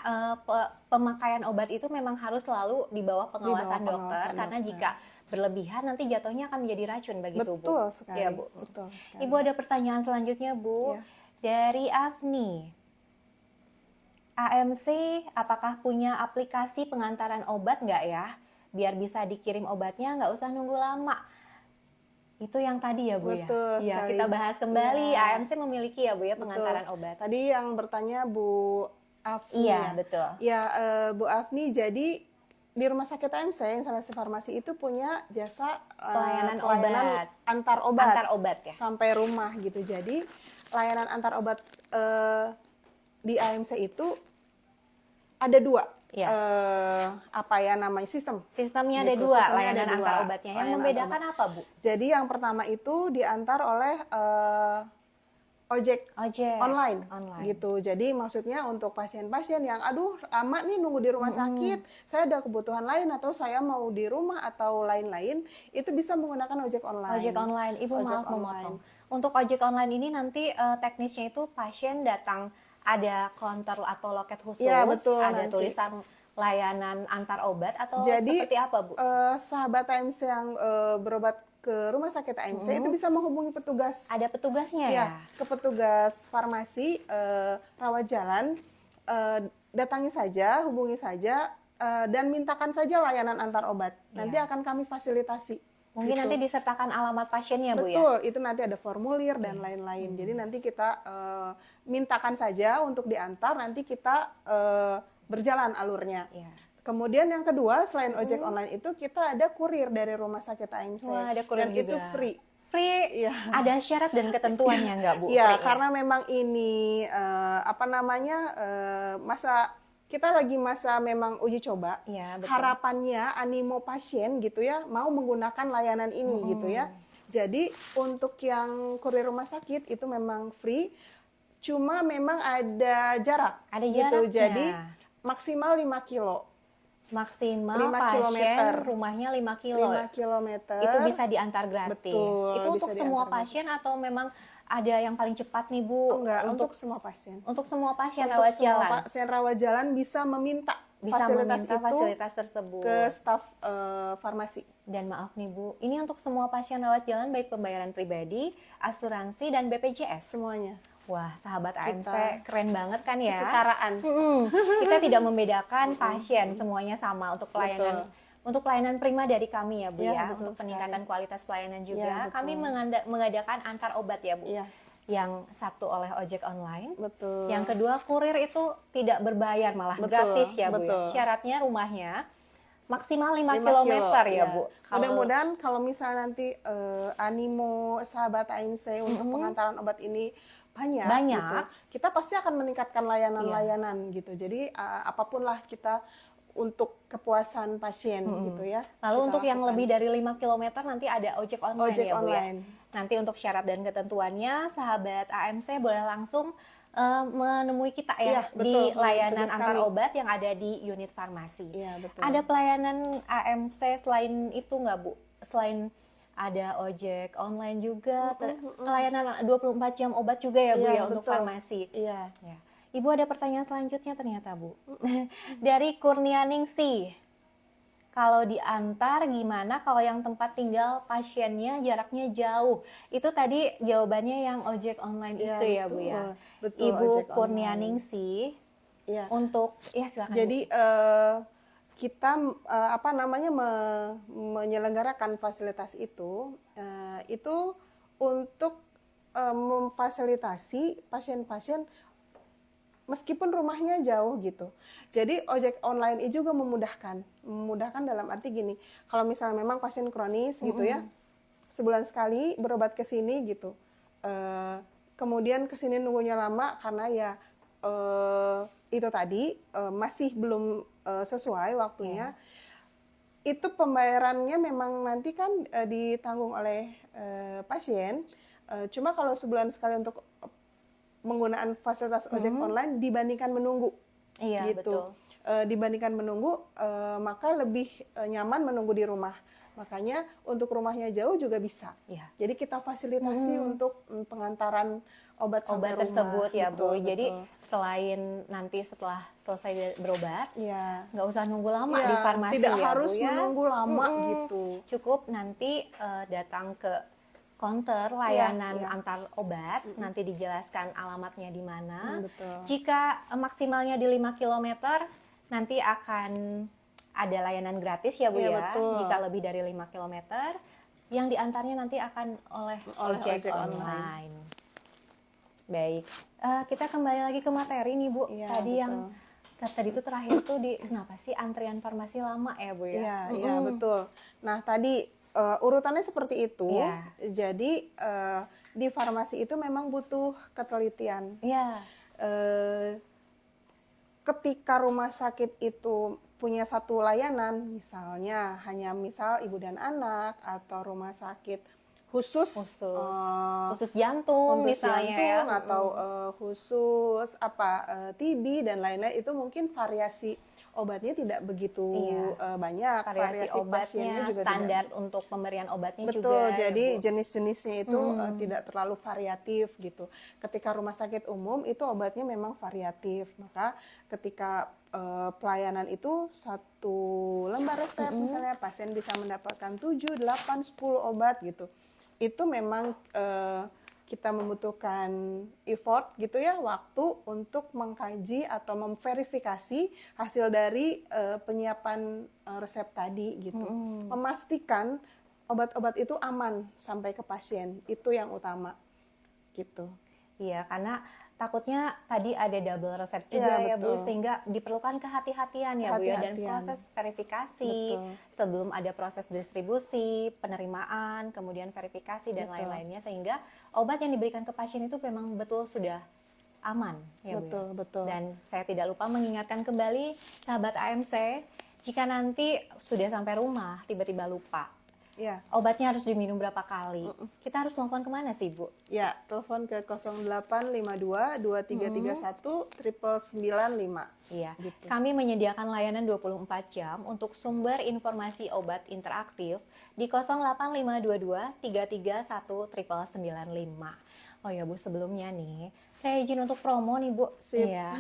pemakaian obat itu memang harus selalu di bawah pengawasan dokter karena jika berlebihan nanti jatuhnya akan menjadi racun bagi tubuh. Betul sekali. Ya, Bu. Betul sekali. Ibu ada pertanyaan selanjutnya Bu. Iya. Dari Afni. AMC apakah punya aplikasi pengantaran obat nggak ya? Biar bisa dikirim obatnya nggak usah nunggu lama. Itu yang tadi ya Bu Betul ya? sekali. Kita bahas kembali. Iya. AMC memiliki ya Bu ya pengantaran obat. Tadi yang bertanya Bu Afni. Iya, betul. Ya, Bu Afni, jadi di Rumah Sakit AMC yang Instansi Farmasi itu punya jasa Pelayanan obat. antar obat. Antar obat ya? Sampai rumah gitu. Jadi layanan antar obat di AMC itu ada 2. Iya. Sistem. Sistemnya ada Gitu, 2 sistemnya layanan ada 2. antar obatnya. Yang Layanan membedakan antar apa Bu? Jadi yang pertama itu diantar oleh ojek online gitu. Jadi maksudnya untuk pasien-pasien yang aduh lama nih nunggu di rumah sakit, saya ada kebutuhan lain atau saya mau di rumah atau lain-lain, itu bisa menggunakan ojek online. Ojek online. Ibu Ojek maaf memotong. Untuk ojek online ini nanti teknisnya itu pasien datang ada counter atau loket khusus, Ya, betul, ada nanti. tulisan layanan antar obat atau Jadi, seperti apa Bu? Sahabat AMC yang berobat ke rumah sakit AMC itu bisa menghubungi petugas. Ada petugasnya Ya, ya? ke petugas farmasi rawat jalan, datangi saja, hubungi saja, dan mintakan saja layanan antar obat. Nanti akan kami fasilitasi. Mungkin gitu. nanti disertakan alamat pasiennya Bu ya? Betul, itu nanti ada formulir dan lain-lain. Jadi nanti kita mintakan saja untuk diantar, nanti kita berjalan alurnya. Iya. Kemudian yang kedua, selain ojek online itu kita ada kurir dari Rumah Sakit AMC. Wah, ada kurir dan juga. itu free. Free? Iya. Ada syarat dan ketentuannya nggak Bu? Iya, free-nya? karena memang ini masa kita lagi masa memang uji coba. Iya, betul. Harapannya animo pasien gitu ya mau menggunakan layanan ini gitu ya. Jadi untuk yang kurir rumah sakit itu memang free, cuma memang ada jarak. Ada gitu. jaraknya. Jadi maksimal 5 kilo. Maksimal 5 pasien kilometer. rumahnya 5 kilo. 5 kilometer. Itu bisa diantar gratis. Betul, Itu untuk bisa semua diantar pasien atau memang ada yang paling cepat nih Bu? Enggak, untuk semua pasien. Untuk semua pasien Untuk rawat semua jalan. pasien rawat jalan bisa meminta Bisa fasilitas meminta itu fasilitas tersebut. ke staf farmasi. Dan maaf nih Bu, ini untuk semua pasien rawat jalan baik pembayaran pribadi, asuransi dan BPJS. Semuanya. Wah, sahabat AMC keren banget kan ya? Kesetaraan. Kita tidak membedakan pasien, semuanya sama untuk pelayanan. Untuk pelayanan prima dari kami ya Bu Ya, ya, betul untuk peningkatan kualitas pelayanan juga. Ya, betul. Kami mengadakan antar obat ya Bu. Iya. Yang satu oleh ojek online, Betul. yang kedua kurir itu tidak berbayar malah Betul, gratis ya Bu ya. betul. Syaratnya rumahnya maksimal 5 5 kilometer ya iya. Bu. Mudah-mudahan kalau misalnya nanti animo sahabat AMC untuk pengantaran obat ini banyak. Gitu, kita pasti akan meningkatkan layanan-layanan gitu. Jadi apapun lah kita untuk kepuasan pasien gitu ya. Lalu kita untuk yang lakukan. lebih dari 5 km nanti ada ojek online Ojek ya Bu online. ya. Nanti untuk syarat dan ketentuannya sahabat AMC boleh langsung menemui kita ya Iya, betul. di layanan Tugas antar kami. obat yang ada di unit farmasi. Iya, betul. Ada pelayanan AMC selain itu nggak Bu? Selain ada ojek online juga, pelayanan 24 jam obat juga ya Bu Iya, ya untuk betul. farmasi. Iya. Ya. Ibu ada pertanyaan selanjutnya ternyata Bu. Dari Kurnianingsih. Kalau diantar gimana kalau yang tempat tinggal pasiennya jaraknya jauh? Itu tadi jawabannya yang ojek online Iya, itu ya Bu betul. ya. Betul, Ibu ojek Kurnianingsih Iya. untuk ya silakan. Bu. Jadi kita menyelenggarakan fasilitas itu untuk memfasilitasi pasien-pasien meskipun rumahnya jauh gitu. Jadi ojek online itu juga memudahkan dalam arti gini, kalau misalnya memang pasien kronis gitu ya, sebulan sekali berobat ke sini gitu, kemudian ke sini nunggunya lama karena ya itu tadi masih belum sesuai waktunya. Itu pembayarannya memang nanti kan ditanggung oleh pasien. Cuma kalau sebulan sekali untuk penggunaan fasilitas ojek online dibandingkan menunggu, Iya, gitu. betul. Dibandingkan menunggu, maka lebih nyaman menunggu di rumah. Makanya untuk rumahnya jauh juga bisa. Iya. Jadi kita fasilitasi untuk pengantaran obat sampai rumah. Tersebut ya Bu. Betul, Jadi betul. selain nanti setelah selesai berobat, Iya. nggak usah nunggu lama Iya, di farmasi tidak ya harus Bu ya. menunggu lama gitu. Cukup nanti datang ke counter layanan antar obat, nanti dijelaskan alamatnya di mana. Betul. Jika maksimalnya di 5 km, nanti akan ada layanan gratis ya Bu Iya, ya. betul. Jika lebih dari 5 km, yang diantarnya nanti akan oleh ojek online. Baik, kita kembali lagi ke materi nih Bu. Iya, Tadi betul. yang tadi itu terakhir tuh kenapa sih antrian farmasi lama ya Bu ya? Iya, iya betul. Nah tadi urutannya seperti itu. Iya. Jadi di farmasi itu memang butuh ketelitian. Iya. Ketika rumah sakit itu punya satu layanan, misalnya hanya misal ibu dan anak atau rumah sakit khusus jantung untuk misalnya jantung ya. atau khusus TB dan lain-lain, itu mungkin variasi obatnya tidak begitu banyak, Variasi obatnya, pasiennya juga standar tidak. untuk pemberian obatnya Betul, juga. jadi ya, Bu. jenis-jenisnya itu tidak terlalu variatif gitu. Ketika rumah sakit umum itu obatnya memang variatif, maka ketika pelayanan itu satu lembar resep misalnya pasien bisa mendapatkan 7, 8, 10 obat gitu. Itu memang kita membutuhkan effort gitu ya, waktu untuk mengkaji atau memverifikasi hasil dari penyiapan resep tadi gitu. Memastikan obat-obat itu aman sampai ke pasien, itu yang utama gitu. Iya, karena takutnya tadi ada double resep juga ya Bu, betul. sehingga diperlukan kehati-hatian ya Bu ya, dan Kehati-hatian. proses verifikasi Betul. sebelum ada proses distribusi, penerimaan, kemudian verifikasi dan Betul. lain-lainnya, sehingga obat yang diberikan ke pasien itu memang betul sudah aman ya Bu. Betul, Ya. betul. Dan saya tidak lupa mengingatkan kembali sahabat AMC, jika nanti sudah sampai rumah tiba-tiba lupa, Ya. Obatnya harus diminum berapa kali? Kita harus telepon kemana sih, Bu? Ya, telepon ke 0852 2331 9995. Iya, Gitu. kami menyediakan layanan 24 jam untuk sumber informasi obat interaktif di 08522 331 9995. Oh ya Bu, sebelumnya nih, saya izin untuk promo nih Bu. Sip. Iya.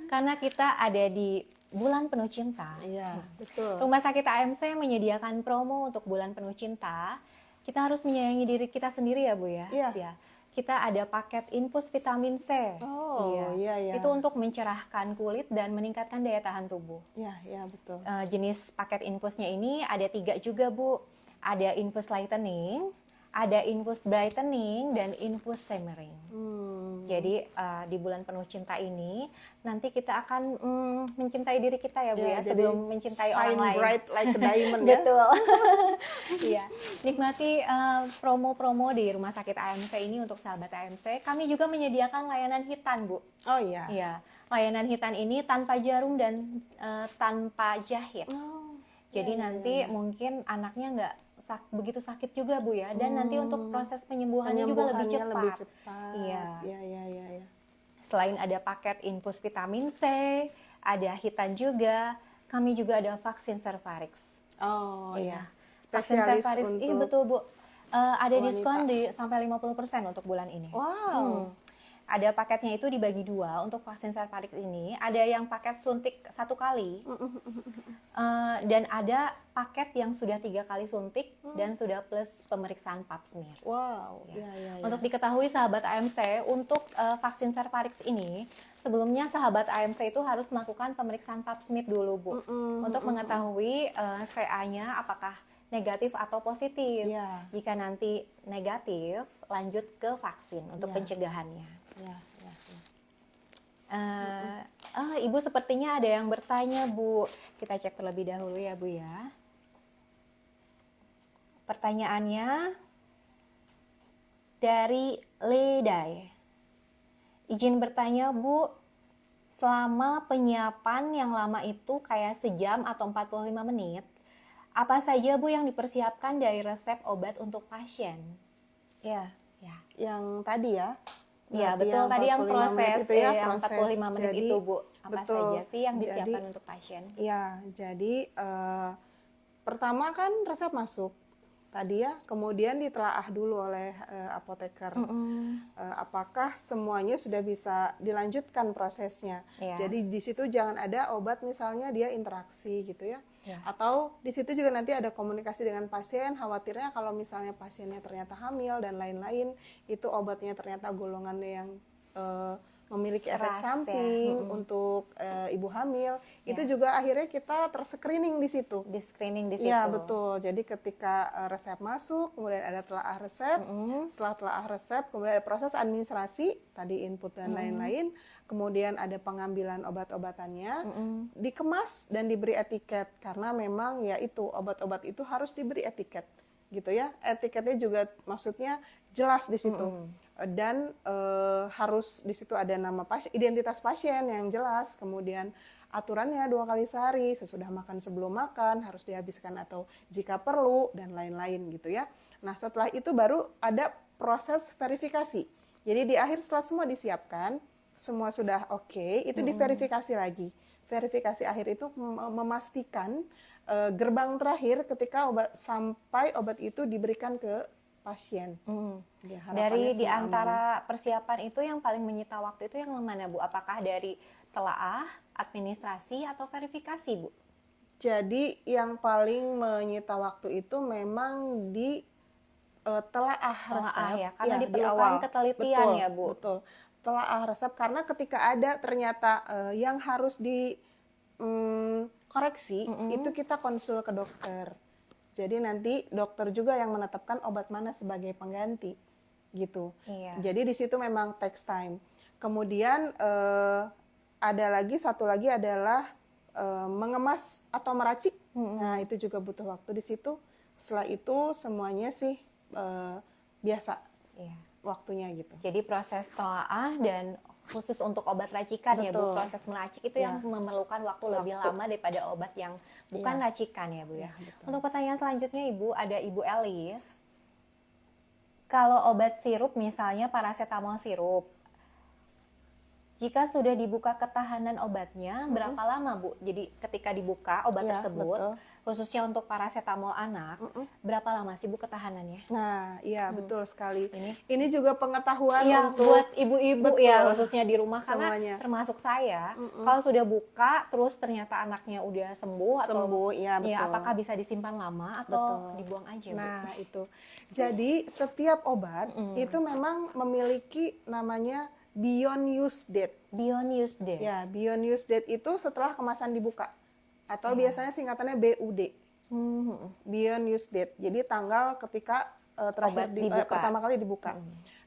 Karena kita ada di bulan penuh cinta. Iya, betul. Rumah sakit AMC menyediakan promo untuk bulan penuh cinta. Kita harus menyayangi diri kita sendiri ya Bu ya. Iya. Ya. Kita ada paket infus vitamin C. Oh, iya. Itu untuk mencerahkan kulit dan meningkatkan daya tahan tubuh. Ya, betul. Jenis paket infusnya ini ada 3 juga Bu. Ada infus lightening, ada infus brightening, dan infus shimmering. Jadi di bulan penuh cinta ini nanti kita akan mencintai diri kita ya Bu ya, jadi sebelum mencintai orang shine lain. bright like a diamond ya. Betul. Iya. Nikmati promo-promo di Rumah Sakit AMC ini untuk sahabat AMC. Kami juga menyediakan layanan hitan, Bu. Oh iya. Iya. Layanan hitan ini tanpa jarum dan tanpa jahit. Oh, Jadi nanti mungkin anaknya nggak begitu sakit juga Bu ya. Dan nanti untuk proses penyembuhannya juga lebih cepat. lebih cepat. Iya. Iya. Selain ada paket infus vitamin C, ada hitan juga, kami juga ada vaksin Cervarix. Oh iya. Vaksin Spesialis Cervarix untuk ini betul Bu. Ada wanita. diskon sampai 50% untuk bulan ini. Wow. Ada paketnya itu dibagi 2 untuk vaksin Cervarix ini. Ada yang paket suntik 1 kali, dan ada paket yang sudah 3 kali suntik dan sudah plus pemeriksaan pap smear. Wow. Iya. Untuk diketahui sahabat AMC, untuk vaksin Cervarix ini, sebelumnya sahabat AMC itu harus melakukan pemeriksaan pap smear dulu Bu, untuk mengetahui CA-nya apakah negatif atau positif. Iya. Jika nanti negatif, lanjut ke vaksin untuk pencegahannya. Iya. Ibu sepertinya ada yang bertanya Bu. Kita cek terlebih dahulu ya Bu ya. Pertanyaannya dari Ledai. Izin bertanya Bu, selama penyiapan yang lama itu kayak sejam atau 45 menit, apa saja Bu yang dipersiapkan dari resep obat untuk pasien? Ya. Ya. Yang tadi ya. Iya Berarti betul, tadi yang 45 proses menit itu ya, yang proses. 45 menit Jadi, itu Bu. Apa betul. saja sih yang disiapkan Jadi, untuk pasien? Ya, jadi pertama kan resep masuk tadi ya, kemudian ditelaah dulu oleh apoteker. Apakah semuanya sudah bisa dilanjutkan prosesnya? Iya. Jadi di situ jangan ada obat misalnya dia interaksi gitu ya. Iya. Atau di situ juga nanti ada komunikasi dengan pasien, khawatirnya kalau misalnya pasiennya ternyata hamil dan lain-lain, itu obatnya ternyata golongan yang memiliki efek Keras, samping untuk ibu hamil, itu juga akhirnya kita terscreening di situ. Di screening di situ. Iya betul. Jadi ketika resep masuk, kemudian ada telaah resep, setelah telaah resep, kemudian ada proses administrasi, tadi input dan lain-lain, kemudian ada pengambilan obat-obatannya, dikemas dan diberi etiket karena memang ya itu obat-obat itu harus diberi etiket, gitu ya. Etiketnya juga maksudnya jelas di situ. Dan harus di situ ada nama pasien, identitas pasien yang jelas, kemudian aturannya 2 kali sehari, sesudah makan sebelum makan, harus dihabiskan atau jika perlu, dan lain-lain gitu ya. Nah setelah itu baru ada proses verifikasi. Jadi di akhir setelah semua disiapkan, semua sudah oke, itu diverifikasi lagi. Verifikasi akhir itu memastikan gerbang terakhir ketika sampai obat itu diberikan ke pasien. Ya, Dari di semua antara persiapan itu yang paling menyita waktu itu yang mana Bu? Apakah dari telaah, administrasi, atau verifikasi Bu? Jadi yang paling menyita waktu itu memang di telaah resep. Ya, karena di diperlukan awal. ketelitian Betul, ya Bu. Betul. Telaah resep karena ketika ada ternyata yang harus di koreksi, itu kita konsul ke dokter. Jadi nanti dokter juga yang menetapkan obat mana sebagai pengganti, gitu. Iya. Jadi di situ memang takes time. Kemudian ada lagi satu lagi adalah mengemas atau meracik. Nah itu juga butuh waktu di situ. Setelah itu semuanya sih biasa Iya. waktunya gitu. Jadi proses telaah dan khusus untuk obat racikan ya Bu. Betul. Proses meracik itu Ya. yang memerlukan waktu lebih lama daripada obat yang bukan Iya. racikan ya Bu ya. Iya, betul. Untuk pertanyaan selanjutnya Ibu, ada Ibu Elis. Kalau obat sirup misalnya paracetamol sirup, jika sudah dibuka ketahanan obatnya, berapa lama Bu? Jadi ketika dibuka obat Iya, tersebut, betul. khususnya untuk paracetamol anak, berapa lama sih Bu ketahanannya? Nah, iya betul sekali. Ini- Ini juga pengetahuan Iya, untuk buat ibu-ibu ya betul. khususnya di rumah karena Semuanya. termasuk saya, kalau sudah buka terus ternyata anaknya udah sembuh atau Sembuh, iya, betul. apakah bisa disimpan lama atau dibuang aja Bu? Nah, itu. Jadi, setiap obat itu memang memiliki namanya beyond use date. Beyond use date. Ya, beyond use date itu setelah kemasan dibuka. Atau biasanya singkatannya BUD. Beyond use date. Jadi tanggal ketika terakhir Obat dibuka. pertama kali dibuka.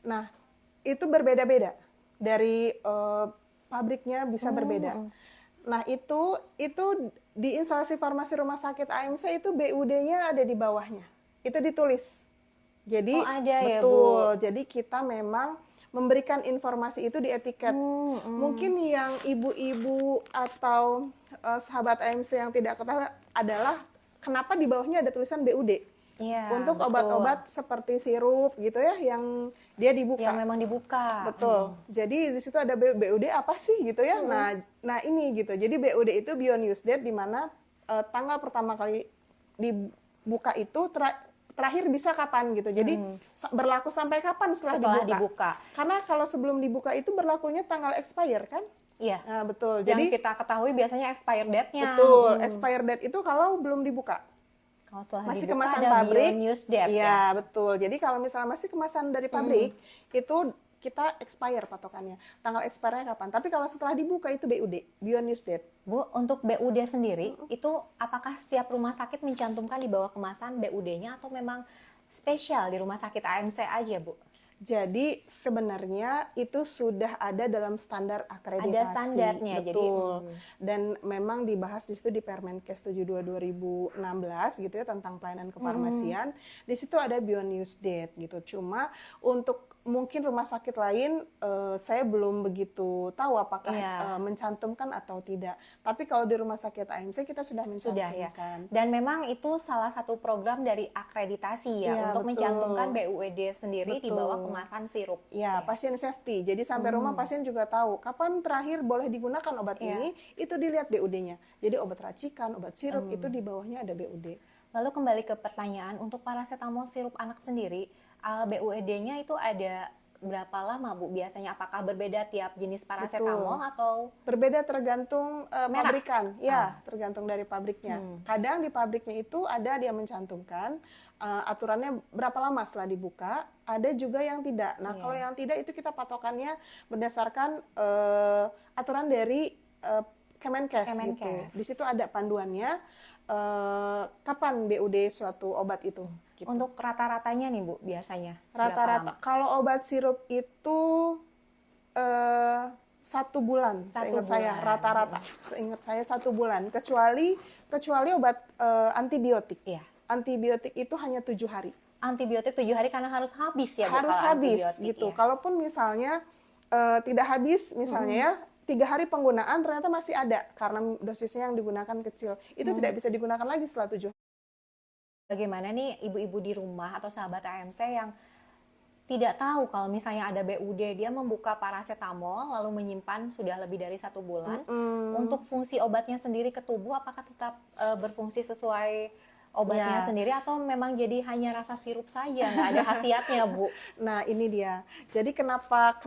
Nah, itu berbeda-beda. Dari pabriknya bisa berbeda. Nah, itu di instalasi farmasi rumah sakit AMC itu BUD-nya ada di bawahnya. Itu ditulis. Jadi Oh, ada ya, Bu? betul. Jadi kita memang memberikan informasi itu di etiket. Mungkin yang ibu-ibu atau sahabat AMC yang tidak ketahui adalah kenapa di bawahnya ada tulisan BUD. Iya, Untuk betul. obat-obat seperti sirup gitu ya yang dia dibuka. Yang memang dibuka. Betul. Jadi di situ ada BUD apa sih gitu ya. Nah ini gitu. Jadi BUD itu beyond use date di mana tanggal pertama kali dibuka itu terakhir bisa kapan gitu. Jadi berlaku sampai kapan Setelah dibuka. Karena kalau sebelum dibuka itu berlakunya tanggal expire kan? Iya. Nah, betul. Yang Jadi kita ketahui biasanya expired date-nya. betul, expire date itu kalau belum dibuka. Kalau setelah Masih dibuka kemasan ada pabrik. beyond use date Iya, ya. betul. Jadi kalau misalnya masih kemasan dari pabrik itu kita expire patokannya. Tanggal expire-nya kapan? Tapi kalau setelah dibuka itu BUD, beyond use date. Bu, untuk BUD sendiri itu apakah setiap rumah sakit mencantumkan di bawah kemasan BUD-nya atau memang spesial di rumah sakit AMC aja, Bu? Jadi sebenarnya itu sudah ada dalam standar akreditasi. Ada standarnya, jadi, betul. Dan memang dibahas di situ di Permenkes 72 2016 gitu ya tentang pelayanan kefarmasian. Di situ ada beyond use date gitu. Cuma untuk mungkin rumah sakit lain saya belum begitu tahu apakah mencantumkan atau tidak. Tapi kalau di rumah sakit AMC kita sudah Sudah ya. mencantumkan. Dan memang itu salah satu program dari akreditasi ya Iya, untuk betul. mencantumkan BUD sendiri di Betul. bawah kemasan sirup. Ya, pasien safety. Jadi sampai rumah pasien juga tahu kapan terakhir boleh digunakan obat ini, itu dilihat BUD-nya. Jadi obat racikan, obat sirup itu di bawahnya ada BUD. Lalu kembali ke pertanyaan, untuk paracetamol sirup anak sendiri, BUD-nya itu ada berapa lama Bu? Biasanya apakah berbeda tiap jenis paracetamol atau Berbeda tergantung pabrikan. Ya, tergantung dari pabriknya. Kadang di pabriknya itu ada dia mencantumkan aturannya berapa lama setelah dibuka, ada juga yang tidak. Nah, kalau yang tidak itu kita patokannya berdasarkan aturan dari Kemenkes gitu. Di situ ada panduannya kapan BUD suatu obat itu. Gitu. untuk rata-ratanya nih Bu biasanya? Rata-rata kalau obat sirup itu 1 bulan, seingat saya rata-rata. Seingat saya 1 bulan, kecuali obat antibiotik. Iya. Antibiotik itu hanya 7 hari. Antibiotik 7 hari karena harus habis ya Bu? Harus kalau habis antibiotik, gitu. ya. Kalaupun misalnya tidak habis, misalnya ya 3 hari penggunaan ternyata masih ada karena dosisnya yang digunakan kecil. Itu tidak bisa digunakan lagi setelah 7 hari. Bagaimana nih ibu-ibu di rumah atau sahabat AMC yang tidak tahu kalau misalnya ada BUD, dia membuka paracetamol lalu menyimpan sudah lebih dari 1 bulan. Untuk fungsi obatnya sendiri ke tubuh apakah tetap berfungsi sesuai obatnya sendiri atau memang jadi hanya rasa sirup saja, nggak ada khasiatnya Bu? Nah ini dia. Jadi kenapa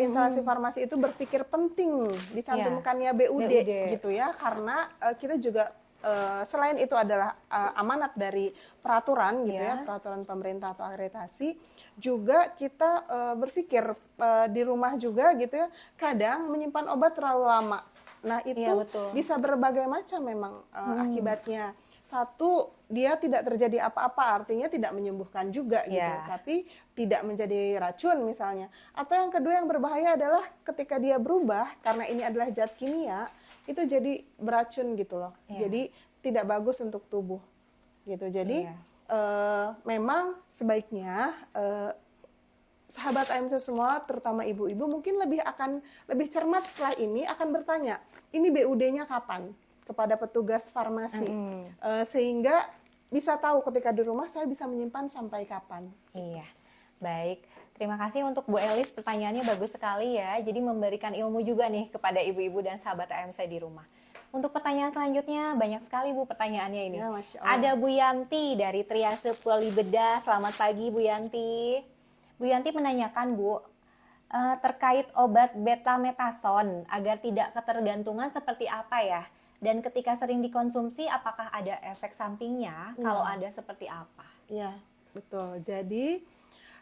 instalasi farmasi itu berpikir penting dicantumkannya BUD gitu ya? Karena kita juga selain itu adalah amanat dari peraturan gitu ya, peraturan pemerintah atau akreditasi, juga kita berpikir di rumah juga gitu ya, kadang menyimpan obat terlalu lama. Nah itu bisa berbagai macam memang akibatnya. Satu, dia tidak terjadi apa-apa, artinya tidak menyembuhkan juga gitu, tapi tidak menjadi racun misalnya. Atau yang kedua yang berbahaya adalah ketika dia berubah, karena ini adalah zat kimia, itu jadi beracun gitu loh. Jadi tidak bagus untuk tubuh gitu. Jadi memang sebaiknya sahabat AMC semua, terutama ibu-ibu mungkin lebih cermat setelah ini akan bertanya, ini BUD-nya kapan kepada petugas farmasi, sehingga bisa tahu ketika di rumah saya bisa menyimpan sampai kapan. Iya, baik. Terima kasih untuk Bu Elis, pertanyaannya bagus sekali ya. Jadi memberikan ilmu juga nih kepada ibu-ibu dan sahabat AMC di rumah. Untuk pertanyaan selanjutnya, banyak sekali Bu pertanyaannya ini. Ya, Masya Allah. Ada Bu Yanti dari Triase Polibeda. Selamat pagi Bu Yanti. Bu Yanti menanyakan Bu, terkait obat betametason agar tidak ketergantungan seperti apa ya? Dan ketika sering dikonsumsi, apakah ada efek sampingnya? Kalau ada, seperti apa? Ya, betul. Jadi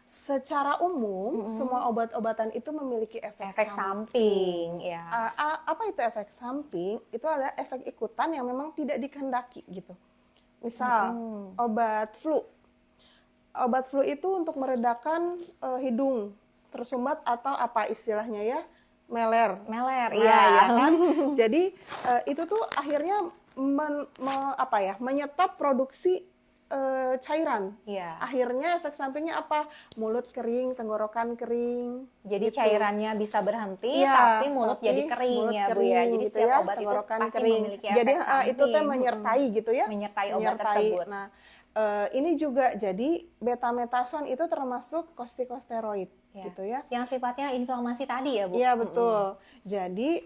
secara umum semua obat-obatan itu memiliki efek samping, ya. Apa itu efek samping? Itu adalah efek ikutan yang memang tidak dikehendaki gitu. Misal obat flu. Obat flu itu untuk meredakan hidung tersumbat atau apa istilahnya ya? Meler, Iya ya. kan? Jadi itu tuh akhirnya menyetop produksi cairan. Iya. Akhirnya efek sampingnya apa? Mulut kering, tenggorokan kering. Jadi gitu. cairannya bisa berhenti, Iya, tapi mulut jadi kering mulut ya Bu ya. kering Jadi gitu setiap ya, obat itu tenggorokan pasti kering. memiliki Jadi efek samping. itu teh menyertai gitu ya. Menyertai obat tersebut. Nah, ini juga jadi betametason itu termasuk kortikosteroid Ya. gitu ya. Yang sifatnya inflamasi tadi ya Bu? Iya betul. Jadi,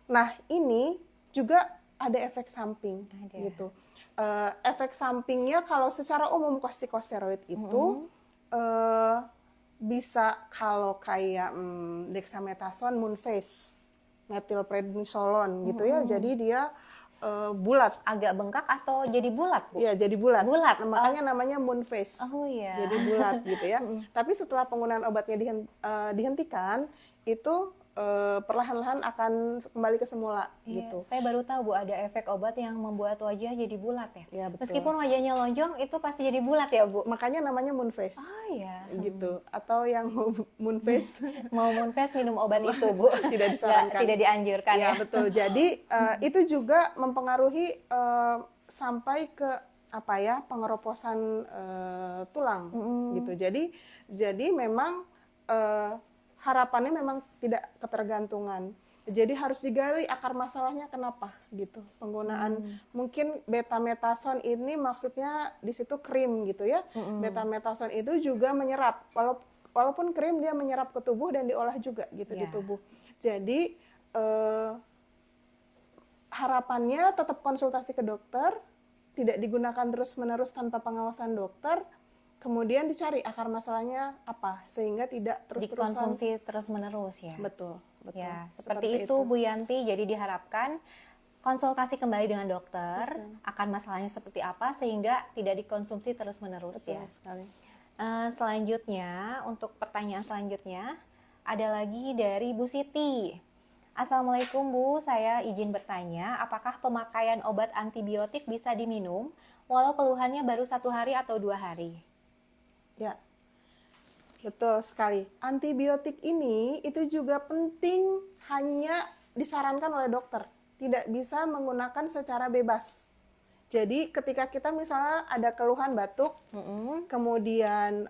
nah ini juga ada efek samping Ada. gitu. Efek sampingnya kalau secara umum kortikosteroid itu bisa kalau kayak dexamethasone, Moonface, metilprednisolone gitu ya. Jadi dia bulat. Agak bengkak atau jadi bulat Bu? Iya, jadi bulat. Bulat. Nah, makanya namanya Moonface. Oh iya. Jadi bulat gitu ya. Tapi setelah penggunaan obatnya dihentikan, itu perlahan-lahan akan kembali ke semula Iya, gitu. saya baru tahu Bu ada efek obat yang membuat wajah jadi bulat ya. Iya, betul. Meskipun wajahnya lonjong itu pasti jadi bulat ya Bu. Makanya namanya Moonface. Oh iya. Gitu. Atau yang Moonface Mau Moonface minum obat itu Bu. tidak disarankan. Tidak dianjurkan ya. Ya, betul. Jadi itu juga mempengaruhi sampai ke apa ya, pengeroposan tulang gitu. Jadi memang harapannya memang tidak ketergantungan. Jadi harus digali akar masalahnya kenapa gitu. Penggunaan mungkin betametason ini maksudnya di situ krim gitu ya. Betametason itu juga menyerap. Walaupun krim dia menyerap ke tubuh dan diolah juga gitu di tubuh. Jadi harapannya tetap konsultasi ke dokter, tidak digunakan terus-menerus tanpa pengawasan dokter. Kemudian dicari akar masalahnya apa sehingga tidak terus-terusan dikonsumsi terus-menerus ya. Betul. Ya, seperti itu Bu Yanti. Jadi diharapkan konsultasi kembali dengan dokter akan masalahnya seperti apa sehingga tidak dikonsumsi terus-menerus ya. Sekali. Selanjutnya, untuk pertanyaan selanjutnya ada lagi dari Bu Siti. Assalamualaikum Bu, saya izin bertanya, apakah pemakaian obat antibiotik bisa diminum walau keluhannya baru 1 hari atau 2 hari? Ya, betul sekali. Antibiotik ini itu juga penting hanya disarankan oleh dokter. Tidak bisa menggunakan secara bebas. Jadi ketika kita misalnya ada keluhan batuk, kemudian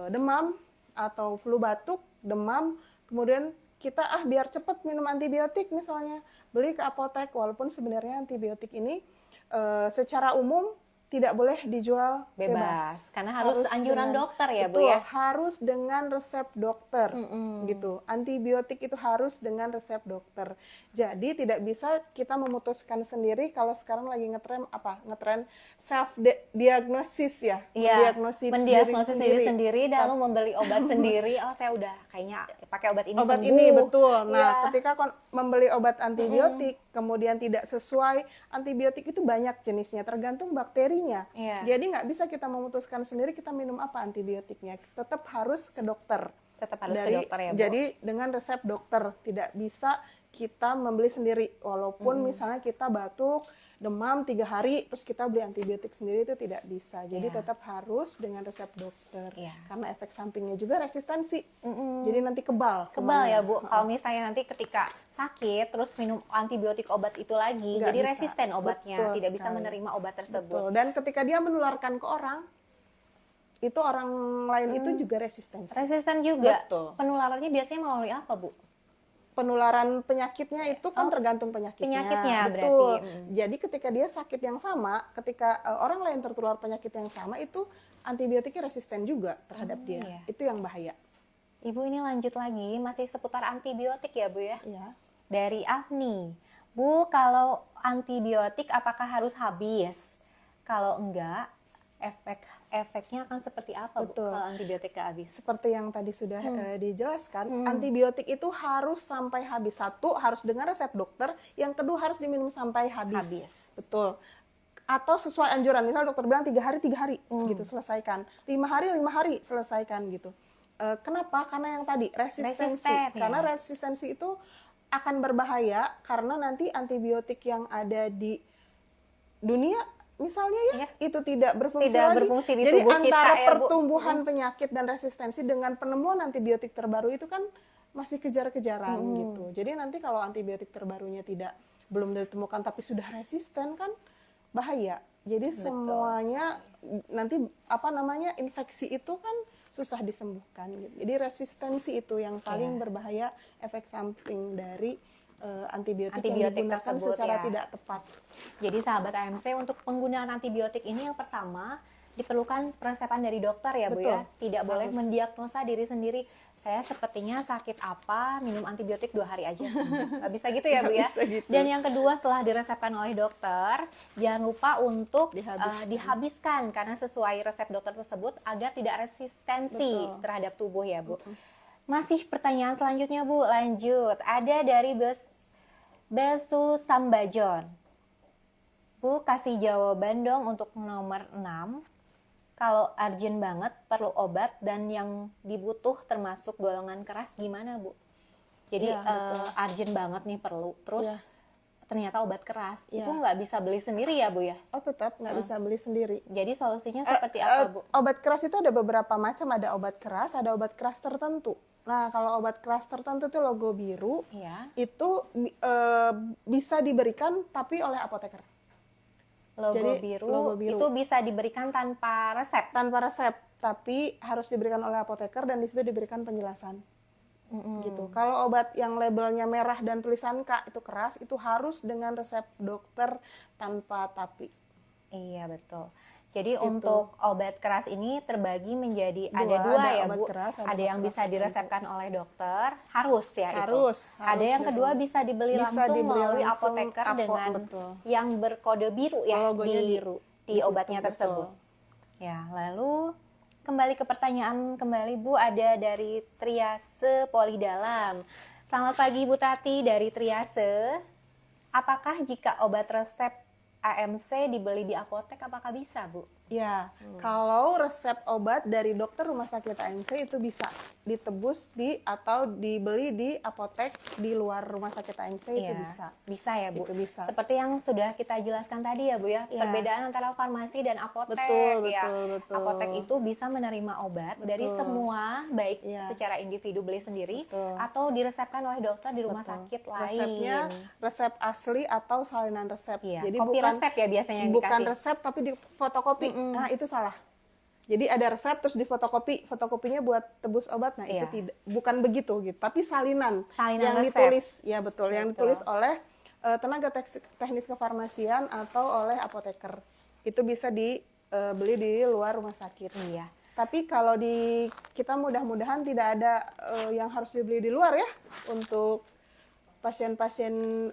demam atau flu batuk, demam, kemudian kita biar cepat minum antibiotik misalnya, beli ke apotek, walaupun sebenarnya antibiotik ini secara umum tidak boleh dijual bebas. Karena harus anjuran dokter ya Bu betul, ya? harus dengan resep dokter gitu. Antibiotik itu harus dengan resep dokter. Jadi tidak bisa kita memutuskan sendiri. Kalau sekarang lagi ngetren self diagnosis ya. Iya, mendiagnosis diri sendiri lalu membeli obat sendiri. Oh, saya udah kayaknya pakai obat ini obat sembuh. ini betul. Nah, Iya. ketika membeli obat antibiotik kemudian tidak sesuai, antibiotik itu banyak jenisnya tergantung bakterinya. Iya. Jadi nggak bisa kita memutuskan sendiri kita minum apa antibiotiknya. Tetap harus ke dokter. Tetap harus ke dokter ya Bu? Jadi dengan resep dokter, tidak bisa kita membeli sendiri. Walaupun misalnya kita batuk, demam 3 hari, terus kita beli antibiotik sendiri, itu tidak bisa. Jadi tetap harus dengan resep dokter. Iya. Karena efek sampingnya juga resistensi. Jadi nanti kebal. Kebal ya Bu, kalau misalnya nanti ketika sakit terus minum antibiotik obat itu lagi, Nggak jadi bisa. resisten obatnya, Betul tidak bisa sekali. menerima obat tersebut. Betul. Dan ketika dia menularkan ke orang, itu orang lain itu juga resistensi. Resisten juga. Betul. Penularannya biasanya melalui apa, Bu? Penularan penyakitnya itu kan tergantung penyakitnya betul. berarti. Jadi ketika dia sakit yang sama, ketika orang lain tertular penyakit yang sama, itu antibiotiknya resisten juga terhadap dia. Iya. Itu yang bahaya. Ibu, ini lanjut lagi, masih seputar antibiotik ya, Bu ya? Ya. Dari Afni. Bu, kalau antibiotik apakah harus habis? Kalau enggak, efeknya akan seperti apa, Bu, Betul. kalau antibiotik habis? Seperti yang tadi sudah dijelaskan, antibiotik itu harus sampai habis. Satu, harus dengan resep dokter. Yang kedua, harus diminum sampai habis. Betul. Atau sesuai anjuran, misal dokter bilang 3 hari gitu selesaikan. 5 hari selesaikan gitu. Kenapa? Karena yang tadi resistensi. Resisten, Karena ya. resistensi itu akan berbahaya karena nanti antibiotik yang ada di dunia misalnya Iya. itu tidak berfungsi Tidak lagi. berfungsi di Jadi tubuh kita antara ya, Bu. pertumbuhan penyakit dan resistensi dengan penemuan antibiotik terbaru itu kan masih kejar-kejaran gitu. Jadi nanti kalau antibiotik terbarunya belum ditemukan tapi sudah resisten kan bahaya. Jadi semuanya nanti infeksi itu kan susah disembuhkan gitu. Jadi resistensi itu yang paling berbahaya, efek samping dari antibiotik yang digunakan tersebut, secara ya. tidak tepat. Jadi sahabat AMC, untuk penggunaan antibiotik ini yang pertama diperlukan peresepan dari dokter ya, Bu ya. Betul. Tidak boleh Harus. mendiagnosa diri sendiri. Saya sepertinya sakit apa, minum antibiotik 2 hari aja sembuh. Nggak bisa gitu ya, Bu ya. Nggak bisa gitu. Dan yang kedua, setelah diresepkan oleh dokter, jangan lupa untuk dihabiskan karena sesuai resep dokter tersebut agar tidak resistensi terhadap tubuh ya, Bu. Masih pertanyaan selanjutnya, Bu, lanjut. Ada dari Besu Sambajon. Bu, kasih jawaban dong untuk nomor 6. Kalau urgent banget, perlu obat, dan yang dibutuh termasuk golongan keras gimana, Bu? Jadi urgent banget nih perlu, terus ternyata obat keras, itu nggak bisa beli sendiri ya, Bu ya? Oh, tetap nggak bisa beli sendiri. Jadi solusinya seperti apa, Bu? Obat keras itu ada beberapa macam, ada obat keras tertentu. Nah, kalau obat keras tertentu itu logo biru, itu bisa diberikan tapi oleh apoteker. Logo biru itu bisa diberikan tanpa resep? Tanpa resep, tapi harus diberikan oleh apoteker dan di situ diberikan penjelasan. Gitu. Kalau obat yang labelnya merah dan tulisan K itu keras, itu harus dengan resep dokter tanpa tapi. Iya, betul. Jadi untuk obat keras ini terbagi menjadi ada dua ya, Bu. Ada yang bisa diresepkan oleh dokter, harus ya itu. Ada yang kedua bisa dibeli langsung melalui apoteker dengan yang berkode biru ya di obatnya tersebut. Ya, lalu kembali ke pertanyaan Bu, ada dari Triase Polidalam. Selamat pagi Bu Tati dari Triase. Apakah jika obat resep AMC dibeli di apotek apakah bisa, Bu? Ya, kalau resep obat dari dokter rumah sakit AMC itu bisa ditebus atau dibeli di apotek di luar rumah sakit AMC itu bisa. Bisa ya, Bu. Itu bisa. Seperti yang sudah kita jelaskan tadi ya, Bu ya. Perbedaan antara farmasi dan apotek. Betul. Apotek itu bisa menerima obat dari semua, baik secara individu beli sendiri atau diresepkan oleh dokter di rumah sakit lain. Resepnya resep asli atau salinan resep. Jadi kopi resep ya biasanya yang bukan dikasih. resep tapi di fotokopi. Nah, itu salah. Jadi ada resep terus di fotokopinya buat tebus obat. Nah, itu bukan begitu gitu, tapi salinan yang resep ditulis, ya betul, yang ditulis oleh tenaga teknis kefarmasian atau oleh apoteker. Itu bisa dibeli di luar rumah sakit. Iya. Tapi kalau kita mudah-mudahan tidak ada yang harus dibeli di luar ya untuk pasien-pasien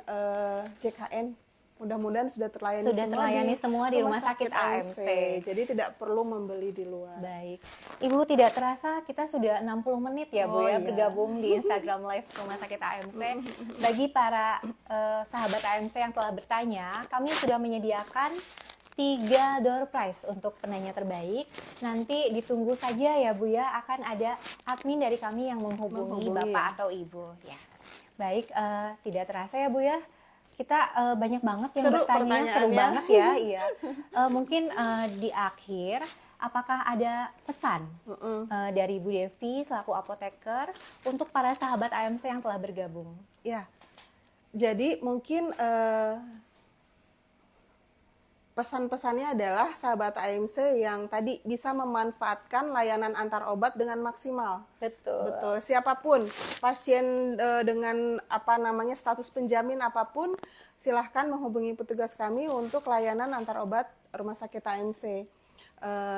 JKN. Mudah-mudahan sudah terlayani semua di rumah sakit AMC. Jadi tidak perlu membeli di luar. Baik. Ibu, tidak terasa kita sudah 60 menit ya, Bu bergabung di Instagram Live Rumah Sakit AMC. Bagi para sahabat AMC yang telah bertanya, kami sudah menyediakan 3 door prize untuk penanya terbaik. Nanti ditunggu saja ya, Bu ya, akan ada admin dari kami yang menghubungi Bapak atau Ibu ya. Baik, tidak terasa ya, Bu ya. Kita banyak banget yang bertanya, seru banget ya. Iya. Mungkin di akhir, apakah ada pesan dari Bu Devi selaku apoteker untuk para sahabat AMC yang telah bergabung? Ya, jadi mungkin pesan-pesannya adalah sahabat AMC yang tadi bisa memanfaatkan layanan antar obat dengan maksimal. Betul. Betul, siapapun pasien dengan apa namanya status penjamin apapun, silahkan menghubungi petugas kami untuk layanan antar obat rumah sakit AMC.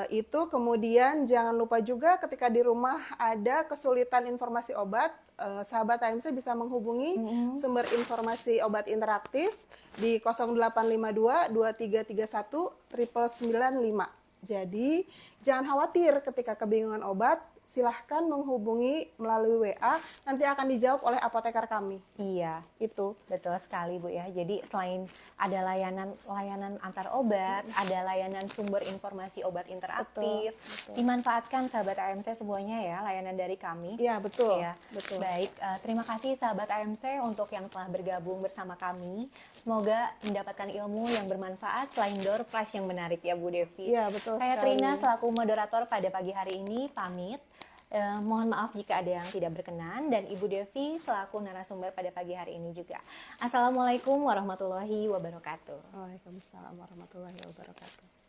Itu kemudian jangan lupa juga ketika di rumah ada kesulitan informasi obat, sahabat AMC bisa menghubungi sumber informasi obat interaktif di 0852 2331 995. Jadi jangan khawatir ketika kebingungan obat, silahkan menghubungi melalui WA, nanti akan dijawab oleh apoteker kami. Iya, Itu. betul sekali Bu ya. Jadi selain ada layanan antar obat, ada layanan sumber informasi obat interaktif, dimanfaatkan sahabat AMC semuanya ya, layanan dari kami. Iya, betul. Ya, Betul. baik. Terima kasih sahabat AMC untuk yang telah bergabung bersama kami. Semoga mendapatkan ilmu yang bermanfaat selain door prize yang menarik ya Bu Devi. Iya, betul Saya sekali. Trina selaku moderator pada pagi hari ini pamit. Mohon maaf jika ada yang tidak berkenan, dan Ibu Devi selaku narasumber pada pagi hari ini juga. Assalamualaikum warahmatullahi wabarakatuh. Waalaikumsalam warahmatullahi wabarakatuh.